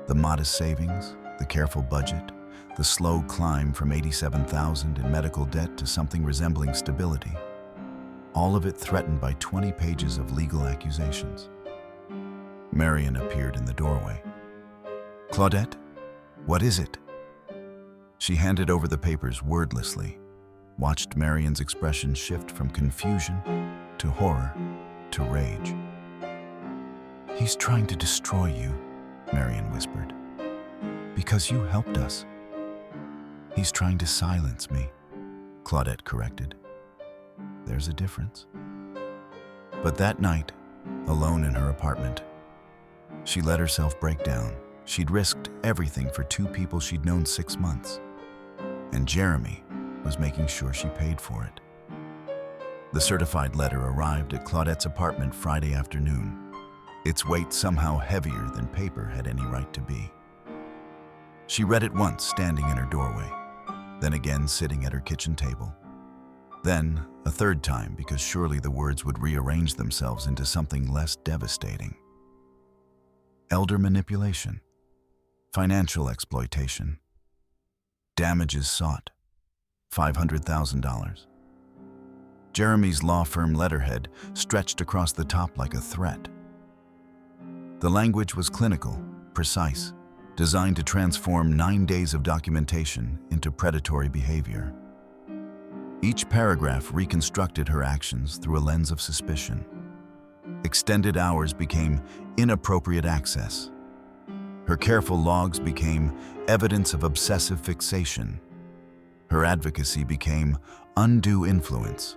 The modest savings, the careful budget, the slow climb from $87,000 in medical debt to something resembling stability. All of it threatened by 20 pages of legal accusations. Marion appeared in the doorway. Claudette, what is it? She handed over the papers wordlessly, watched Marion's expression shift from confusion to horror to rage. He's trying to destroy you, Marion whispered. Because you helped us. He's trying to silence me, Claudette corrected. There's a difference. But that night, alone in her apartment, she let herself break down. She'd risked everything for 2 people she'd known 6 months. And Jeremy was making sure she paid for it. The certified letter arrived at Claudette's apartment Friday afternoon, its weight somehow heavier than paper had any right to be. She read it once standing in her doorway, then again sitting at her kitchen table. Then a third time because surely the words would rearrange themselves into something less devastating. Elder manipulation, financial exploitation, damages sought, $500,000. Jeremy's law firm letterhead stretched across the top like a threat. The language was clinical, precise, designed to transform 9 days of documentation into predatory behavior. Each paragraph reconstructed her actions through a lens of suspicion. Extended hours became inappropriate access. Her careful logs became evidence of obsessive fixation. Her advocacy became undue influence.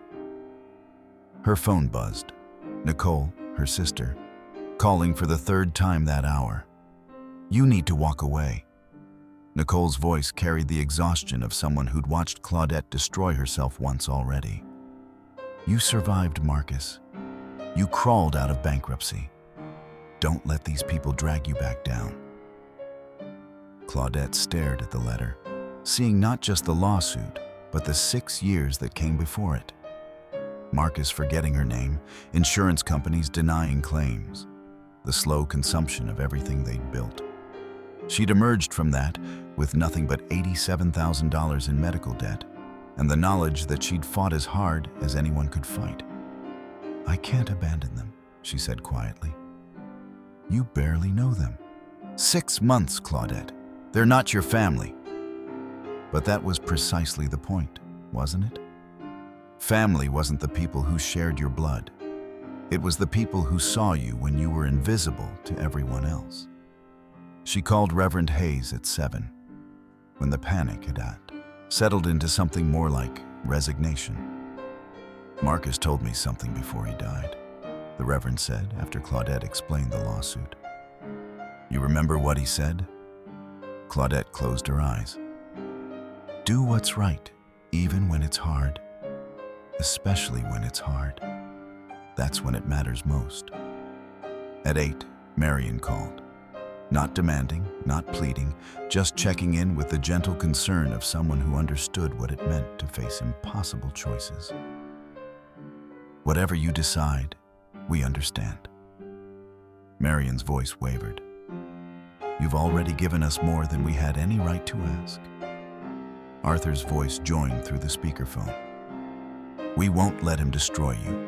Her phone buzzed. Nicole, her sister, calling for the 3rd time that hour. You need to walk away. Nicole's voice carried the exhaustion of someone who'd watched Claudette destroy herself once already. You survived, Marcus. You crawled out of bankruptcy. Don't let these people drag you back down. Claudette stared at the letter, seeing not just the lawsuit, but the 6 years that came before it. Marcus forgetting her name, insurance companies denying claims, the slow consumption of everything they'd built. She'd emerged from that with nothing but $87,000 in medical debt and the knowledge that she'd fought as hard as anyone could fight. I can't abandon them, she said quietly. You barely know them. 6 months, Claudette. They're not your family. But that was precisely the point, wasn't it? Family wasn't the people who shared your blood. It was the people who saw you when you were invisible to everyone else. She called Reverend Hayes at 7, when the panic had settled into something more like resignation. Marcus told me something before he died, the Reverend said after Claudette explained the lawsuit. You remember what he said? Claudette closed her eyes. Do what's right, even when it's hard. Especially when it's hard. That's when it matters most. At 8, Marion called. Not demanding, not pleading, just checking in with the gentle concern of someone who understood what it meant to face impossible choices. Whatever you decide, we understand. Marion's voice wavered. You've already given us more than we had any right to ask. Arthur's voice joined through the speakerphone. We won't let him destroy you.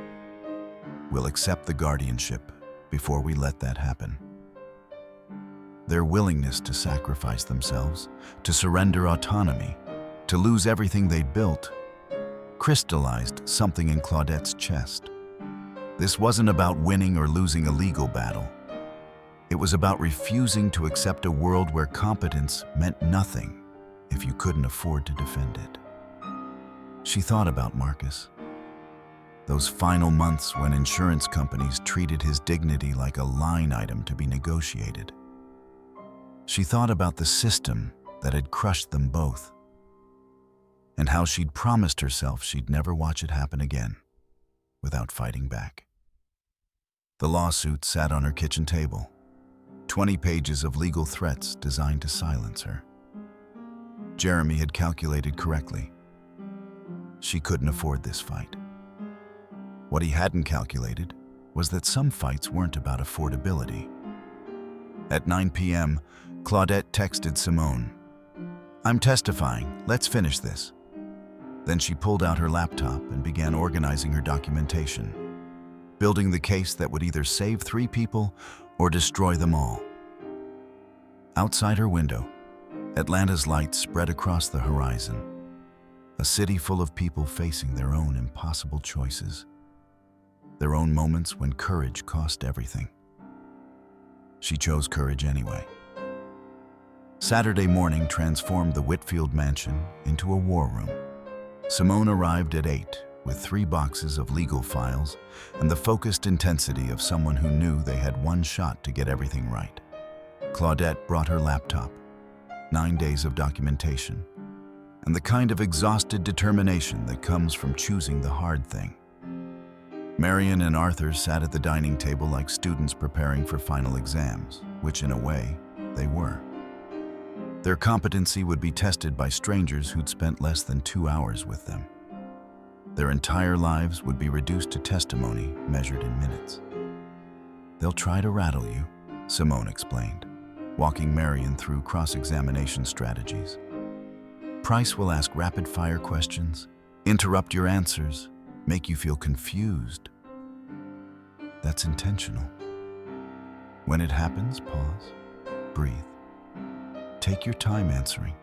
We'll accept the guardianship before we let that happen. Their willingness to sacrifice themselves, to surrender autonomy, to lose everything they'd built, crystallized something in Claudette's chest. This wasn't about winning or losing a legal battle. It was about refusing to accept a world where competence meant nothing if you couldn't afford to defend it. She thought about Marcus. Those final months when insurance companies treated his dignity like a line item to be negotiated. She thought about the system that had crushed them both, and how she'd promised herself she'd never watch it happen again without fighting back. The lawsuit sat on her kitchen table, 20 pages of legal threats designed to silence her. Jeremy had calculated correctly. She couldn't afford this fight. What he hadn't calculated was that some fights weren't about affordability. At 9 p.m., Claudette texted Simone, "I'm testifying, let's finish this." Then she pulled out her laptop and began organizing her documentation, building the case that would either save 3 people or destroy them all. Outside her window, Atlanta's lights spread across the horizon, a city full of people facing their own impossible choices, their own moments when courage cost everything. She chose courage anyway. Saturday morning transformed the Whitfield mansion into a war room. Simone arrived at 8 with 3 boxes of legal files and the focused intensity of someone who knew they had one shot to get everything right. Claudette brought her laptop, 9 days of documentation, and the kind of exhausted determination that comes from choosing the hard thing. Marion and Arthur sat at the dining table like students preparing for final exams, which in a way, they were. Their competency would be tested by strangers who'd spent less than 2 hours with them. Their entire lives would be reduced to testimony measured in minutes. "They'll try to rattle you," Simone explained, walking Marion through cross-examination strategies. "Price will ask rapid-fire questions, interrupt your answers, make you feel confused. That's intentional. When it happens, pause, breathe. Take your time answering.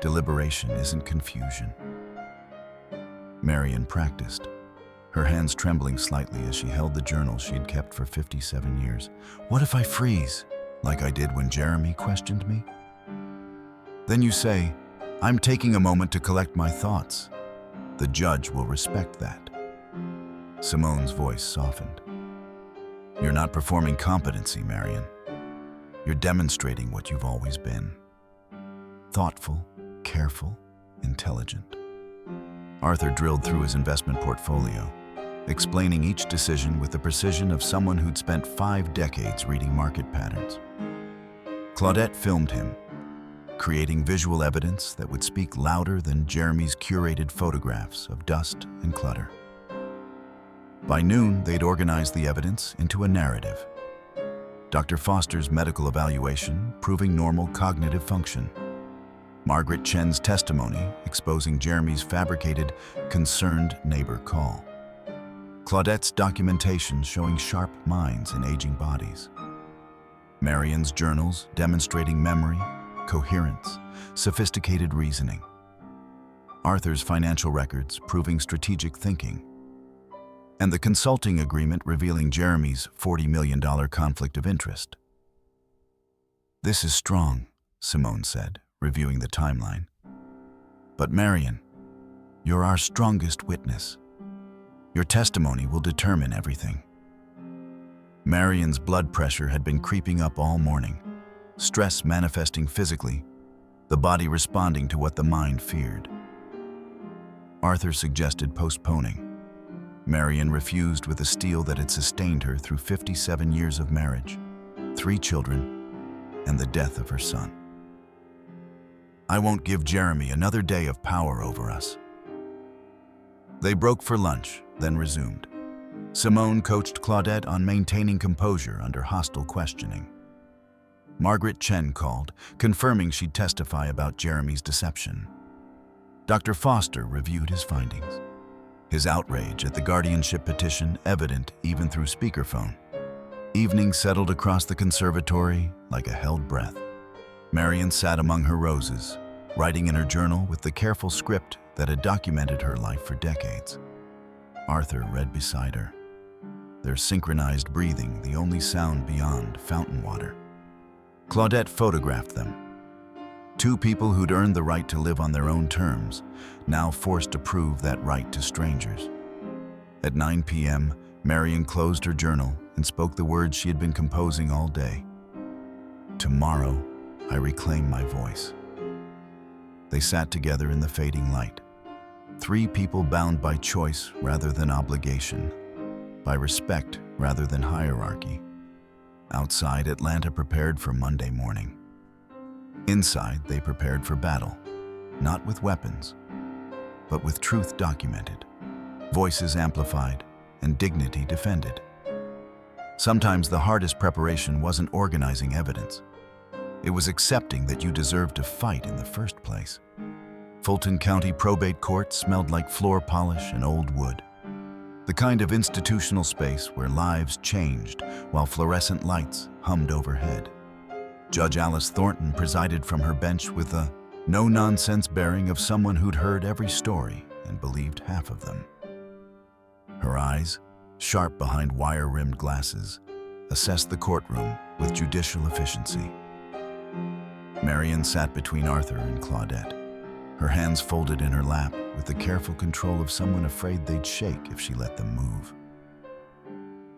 Deliberation isn't confusion." Marion practiced, her hands trembling slightly as she held the journal she'd kept for 57 years. "What if I freeze, like I did when Jeremy questioned me?" Then you say, "I'm taking a moment to collect my thoughts." The judge will respect that. Simone's voice softened. "You're not performing competency, Marion. You're demonstrating what you've always been. Thoughtful, careful, intelligent." Arthur drilled through his investment portfolio, explaining each decision with the precision of someone who'd spent 5 decades reading market patterns. Claudette filmed him, creating visual evidence that would speak louder than Jeremy's curated photographs of dust and clutter. By noon, they'd organized the evidence into a narrative. Dr. Foster's medical evaluation proving normal cognitive function. Margaret Chen's testimony exposing Jeremy's fabricated concerned neighbor call. Claudette's documentation showing sharp minds in aging bodies. Marion's journals demonstrating memory, coherence, sophisticated reasoning. Arthur's financial records proving strategic thinking. And the consulting agreement revealing Jeremy's $40 million conflict of interest. "This is strong," Simone said, reviewing the timeline. "But Marion, you're our strongest witness. Your testimony will determine everything." Marion's blood pressure had been creeping up all morning, stress manifesting physically, the body responding to what the mind feared. Arthur suggested postponing. Marion refused with the steel that had sustained her through 57 years of marriage, 3 children, and the death of her son. "I won't give Jeremy another day of power over us." They broke for lunch, then resumed. Simone coached Claudette on maintaining composure under hostile questioning. Margaret Chen called, confirming she'd testify about Jeremy's deception. Dr. Foster reviewed his findings, his outrage at the guardianship petition evident even through speakerphone. Evening settled across the conservatory like a held breath. Marion sat among her roses, writing in her journal with the careful script that had documented her life for decades. Arthur read beside her, their synchronized breathing the only sound beyond fountain water. Claudette photographed them. Two people who'd earned the right to live on their own terms, now forced to prove that right to strangers. At 9 p.m., Marion closed her journal and spoke the words she had been composing all day. "Tomorrow, I reclaim my voice." They sat together in the fading light. Three people bound by choice rather than obligation, by respect rather than hierarchy. Outside, Atlanta prepared for Monday morning. Inside, they prepared for battle, not with weapons, but with truth documented, voices amplified, and dignity defended. Sometimes the hardest preparation wasn't organizing evidence. It was accepting that you deserved to fight in the first place. Fulton County probate court smelled like floor polish and old wood. The kind of institutional space where lives changed while fluorescent lights hummed overhead. Judge Alice Thornton presided from her bench with a no-nonsense bearing of someone who'd heard every story and believed half of them. Her eyes, sharp behind wire-rimmed glasses, assessed the courtroom with judicial efficiency. Marion sat between Arthur and Claudette, her hands folded in her lap with the careful control of someone afraid they'd shake if she let them move.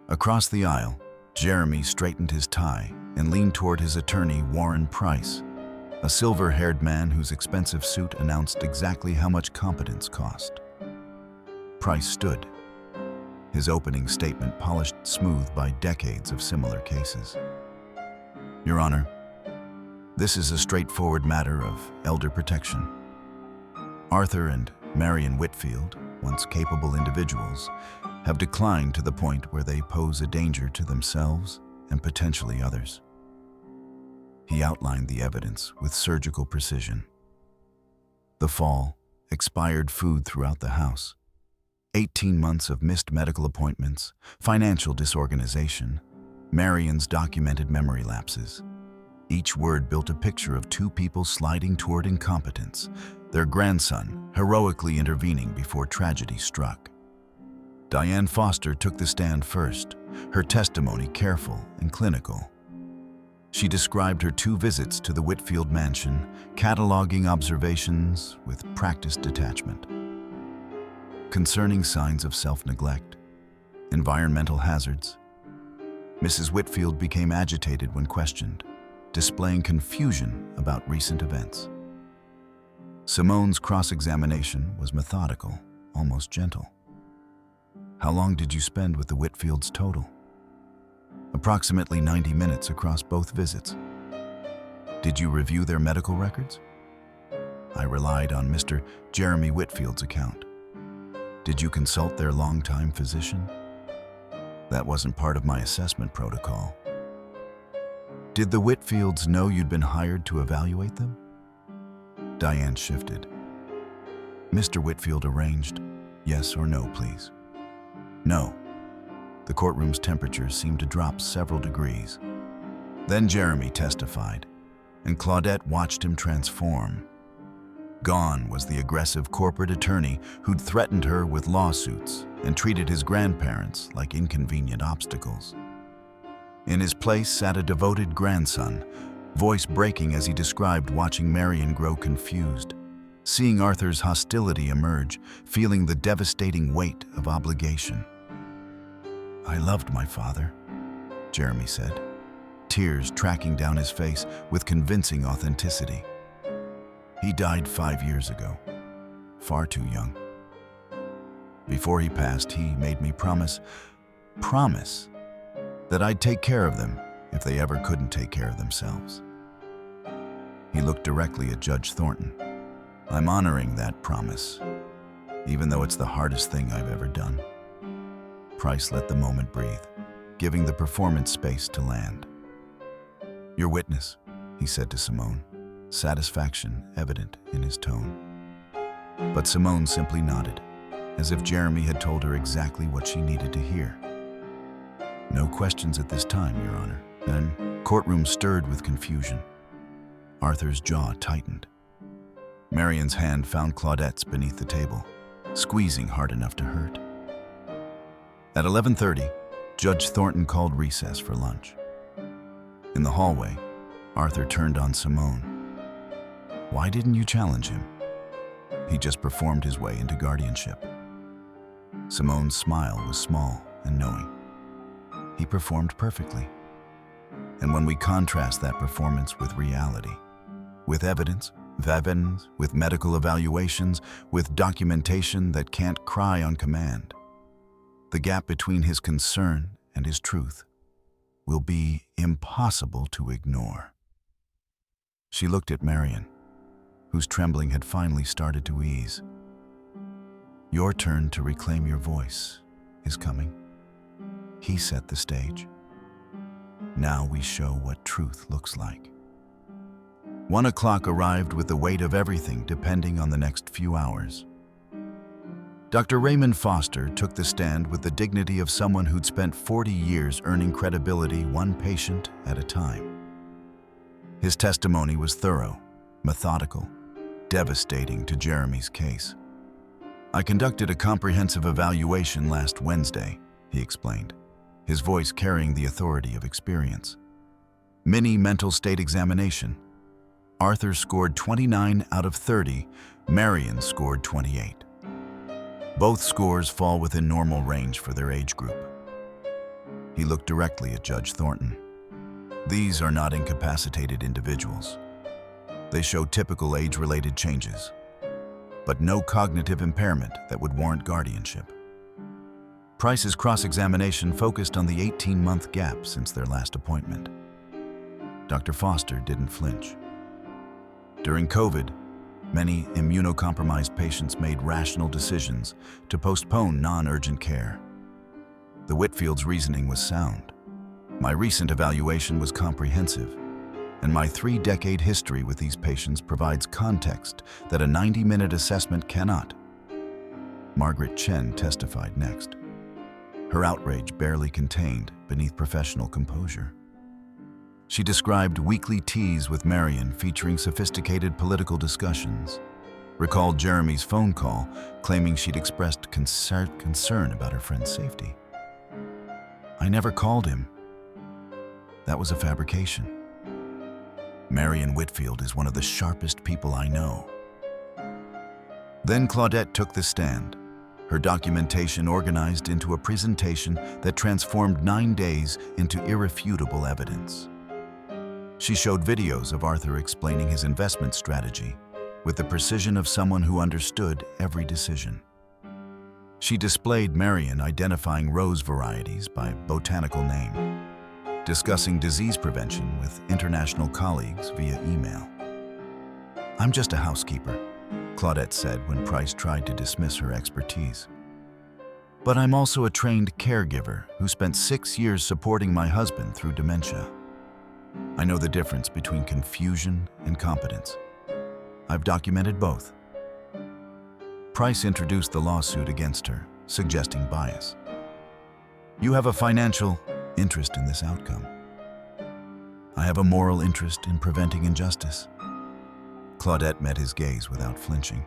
Across the aisle, Jeremy straightened his tie and leaned toward his attorney, Warren Price, a silver-haired man whose expensive suit announced exactly how much competence cost. Price stood, his opening statement polished smooth by decades of similar cases. "Your Honor, this is a straightforward matter of elder protection. Arthur and Marion Whitfield, once capable individuals, have declined to the point where they pose a danger to themselves and potentially others." He outlined the evidence with surgical precision. The fall, expired food throughout the house, 18 months of missed medical appointments, financial disorganization, Marion's documented memory lapses. Each word built a picture of two people sliding toward incompetence, their grandson heroically intervening before tragedy struck. Diane Foster took the stand first, her testimony careful and clinical. She described her 2 visits to the Whitfield mansion, cataloging observations with practiced detachment. Concerning signs of self-neglect, environmental hazards, Mrs. Whitfield became agitated when questioned, displaying confusion about recent events. Simone's cross-examination was methodical, almost gentle. "How long did you spend with the Whitfields total?" "Approximately 90 minutes across both visits." "Did you review their medical records?" "I relied on Mr. Jeremy Whitfield's account." "Did you consult their longtime physician?" "That wasn't part of my assessment protocol." "Did the Whitfields know you'd been hired to evaluate them?" Diane shifted. "Mr. Whitfield arranged. Yes or no, please." "No." The courtroom's temperature seemed to drop several degrees. Then Jeremy testified, and Claudette watched him transform. Gone was the aggressive corporate attorney who'd threatened her with lawsuits and treated his grandparents like inconvenient obstacles. In his place sat a devoted grandson, voice breaking as he described watching Marion grow confused, seeing Arthur's hostility emerge, feeling the devastating weight of obligation. "I loved my father," Jeremy said, tears tracking down his face with convincing authenticity. "He died 5 years ago, far too young. Before he passed, he made me promise that I'd take care of them if they ever couldn't take care of themselves." He looked directly at Judge Thornton. "I'm honoring that promise, even though it's the hardest thing I've ever done." Price let the moment breathe, giving the performance space to land. "Your witness," he said to Simone, satisfaction evident in his tone. But Simone simply nodded, as if Jeremy had told her exactly what she needed to hear. "No questions at this time, Your Honor." Then, courtroom stirred with confusion. Arthur's jaw tightened. Marion's hand found Claudette's beneath the table, squeezing hard enough to hurt. At 11:30, Judge Thornton called recess for lunch. In the hallway, Arthur turned on Simone. Why didn't you challenge him? He just performed his way into guardianship. Simone's smile was small and knowing. He performed perfectly. And when we contrast that performance with reality, with evidence, with medical evaluations, with documentation that can't cry on command, the gap between his concern and his truth will be impossible to ignore. She looked at Marion, whose trembling had finally started to ease. Your turn to reclaim your voice is coming. He set the stage. Now we show what truth looks like. 1 o'clock arrived with the weight of everything depending on the next few hours. Dr. Raymond Foster took the stand with the dignity of someone who'd spent 40 years earning credibility one patient at a time. His testimony was thorough, methodical, devastating to Jeremy's case. I conducted a comprehensive evaluation last Wednesday, he explained, his voice carrying the authority of experience. Mini mental state examination. Arthur scored 29 out of 30, Marion scored 28. Both scores fall within normal range for their age group. He looked directly at Judge Thornton. These are not incapacitated individuals. They show typical age-related changes, but no cognitive impairment that would warrant guardianship. Price's cross-examination focused on the 18-month gap since their last appointment. Dr. Foster didn't flinch. During COVID, many immunocompromised patients made rational decisions to postpone non-urgent care. The Whitfield's reasoning was sound. My recent evaluation was comprehensive, and my 3-decade history with these patients provides context that a 90-minute assessment cannot. Margaret Chen testified next, her outrage barely contained beneath professional composure. She described weekly teas with Marion featuring sophisticated political discussions, recalled Jeremy's phone call claiming she'd expressed concern about her friend's safety. I never called him. That was a fabrication. Marion Whitfield is one of the sharpest people I know. Then Claudette took the stand, her documentation organized into a presentation that transformed 9 days into irrefutable evidence. She showed videos of Arthur explaining his investment strategy with the precision of someone who understood every decision. She displayed Marion identifying rose varieties by botanical name, discussing disease prevention with international colleagues via email. I'm just a housekeeper, Claudette said when Price tried to dismiss her expertise. But I'm also a trained caregiver who spent 6 years supporting my husband through dementia. I know the difference between confusion and competence. I've documented both. Price introduced the lawsuit against her, suggesting bias. You have a financial interest in this outcome. I have a moral interest in preventing injustice. Claudette met his gaze without flinching.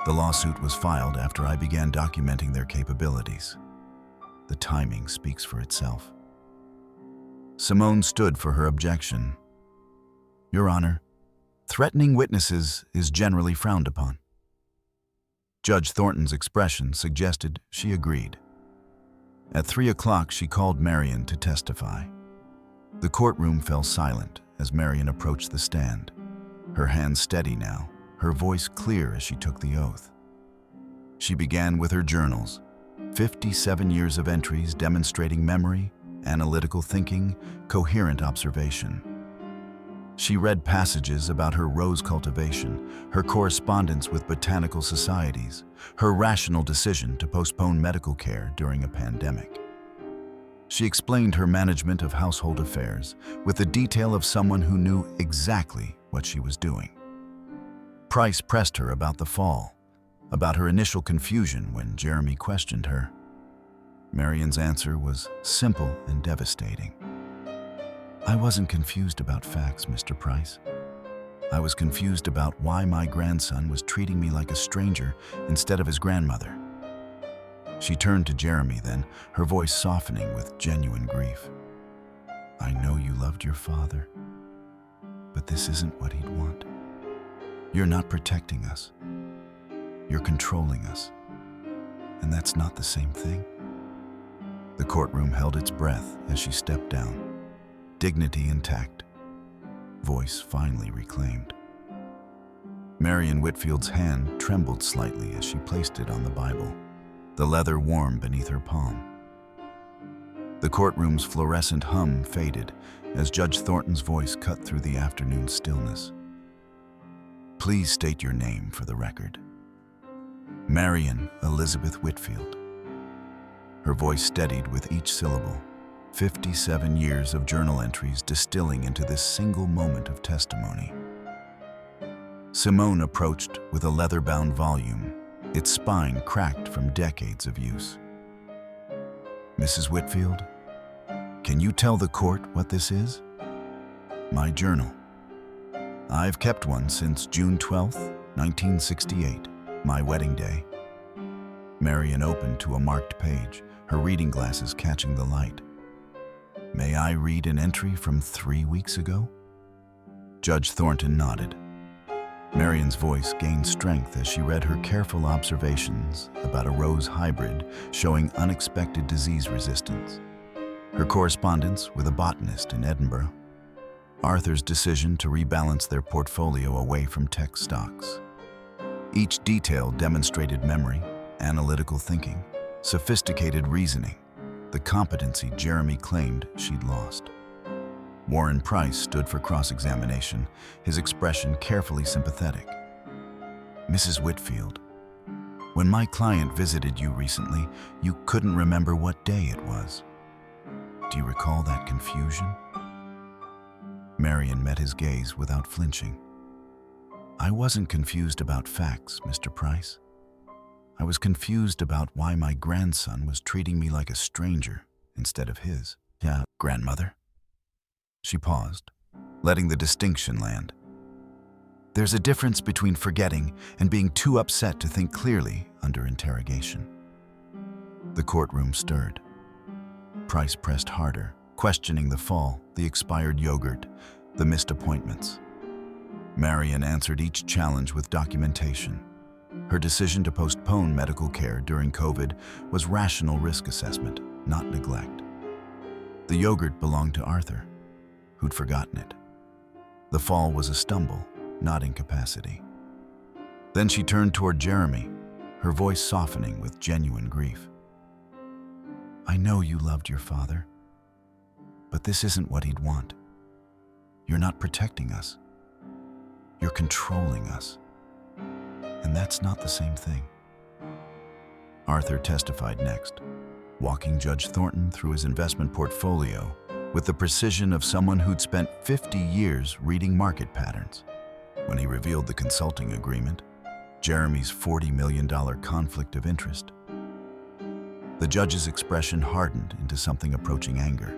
The lawsuit was filed after I began documenting their capabilities. The timing speaks for itself. Simone stood for her objection. Your Honor, threatening witnesses is generally frowned upon. Judge Thornton's expression suggested she agreed. At 3 o'clock, she called Marion to testify. The courtroom fell silent as Marion approached the stand, her hands steady now, her voice clear as she took the oath. She began with her journals, 57 years of entries demonstrating memory, analytical thinking, coherent observation. She read passages about her rose cultivation, her correspondence with botanical societies, her rational decision to postpone medical care during a pandemic. She explained her management of household affairs with the detail of someone who knew exactly what she was doing. Price pressed her about the fall, about her initial confusion when Jeremy questioned her. Marion's answer was simple and devastating. I wasn't confused about facts, Mr. Price. I was confused about why my grandson was treating me like a stranger instead of his grandmother. She turned to Jeremy then, her voice softening with genuine grief. I know you loved your father, but this isn't what he'd want. You're not protecting us. You're controlling us. And that's not the same thing. The courtroom held its breath as she stepped down, dignity intact, voice finally reclaimed. Marion Whitfield's hand trembled slightly as she placed it on the Bible, the leather warm beneath her palm. The courtroom's fluorescent hum faded as Judge Thornton's voice cut through the afternoon stillness. Please state your name for the record. Marion Elizabeth Whitfield. Her voice steadied with each syllable, 57 years of journal entries distilling into this single moment of testimony. Simone approached with a leather-bound volume, its spine cracked from decades of use. Mrs. Whitfield, can you tell the court what this is? My journal. I've kept one since June 12, 1968, my wedding day. Marion opened to a marked page, her reading glasses catching the light. May I read an entry from 3 weeks ago? Judge Thornton nodded. Marion's voice gained strength as she read her careful observations about a rose hybrid showing unexpected disease resistance, her correspondence with a botanist in Edinburgh, Arthur's decision to rebalance their portfolio away from tech stocks. Each detail demonstrated memory, analytical thinking, sophisticated reasoning, the competency Jeremy claimed she'd lost. Warren Price stood for cross-examination, his expression carefully sympathetic. Mrs. Whitfield, when my client visited you recently, you couldn't remember what day it was. Do you recall that confusion? Marion met his gaze without flinching. I wasn't confused about facts, Mr. Price. I was confused about why my grandson was treating me like a stranger instead of his. Yeah, grandmother. She paused, letting the distinction land. There's a difference between forgetting and being too upset to think clearly under interrogation. The courtroom stirred. Price pressed harder, questioning the fall, the expired yogurt, the missed appointments. Marion answered each challenge with documentation. Her decision to postpone medical care during COVID was rational risk assessment, not neglect. The yogurt belonged to Arthur, who'd forgotten it. The fall was a stumble, not incapacity. Then she turned toward Jeremy, her voice softening with genuine grief. I know you loved your father, but this isn't what he'd want. You're not protecting us. You're controlling us. And that's not the same thing. Arthur testified next, walking Judge Thornton through his investment portfolio with the precision of someone who'd spent 50 years reading market patterns. When he revealed the consulting agreement, Jeremy's $40 million conflict of interest, the judge's expression hardened into something approaching anger.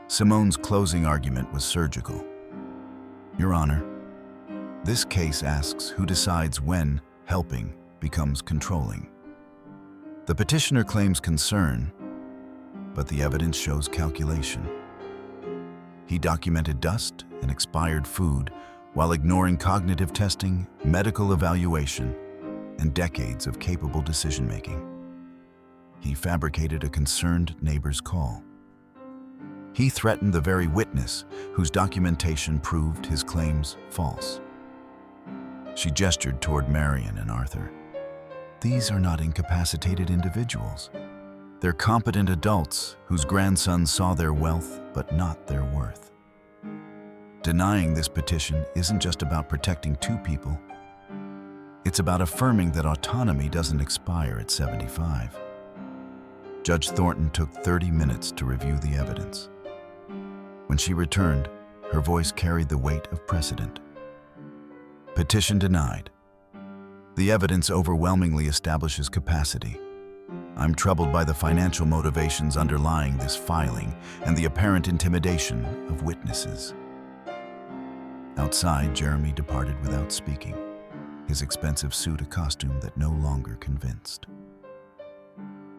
Simone's closing argument was surgical. Your Honor, this case asks who decides when helping becomes controlling. The petitioner claims concern, but the evidence shows calculation. He documented dust and expired food while ignoring cognitive testing, medical evaluation, and decades of capable decision-making. He fabricated a concerned neighbor's call. He threatened the very witness whose documentation proved his claims false. She gestured toward Marion and Arthur. These are not incapacitated individuals. They're competent adults whose grandsons saw their wealth but not their worth. Denying this petition isn't just about protecting two people. It's about affirming that autonomy doesn't expire at 75. Judge Thornton took 30 minutes to review the evidence. When she returned, her voice carried the weight of precedent. Petition denied. The evidence overwhelmingly establishes capacity. I'm troubled by the financial motivations underlying this filing and the apparent intimidation of witnesses. Outside, Jeremy departed without speaking, his expensive suit a costume that no longer convinced.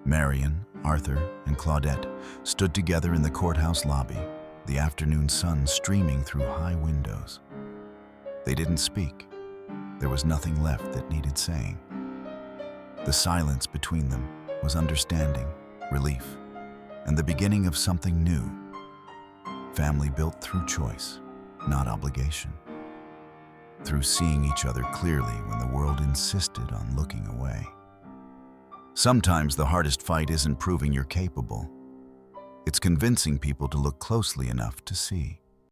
Marion, Arthur, and Claudette stood together in the courthouse lobby, the afternoon sun streaming through high windows. They didn't speak. There was nothing left that needed saying. The silence between them was understanding, relief, and the beginning of something new. Family built through choice, not obligation. Through seeing each other clearly when the world insisted on looking away. Sometimes the hardest fight isn't proving you're capable. It's convincing people to look closely enough to see.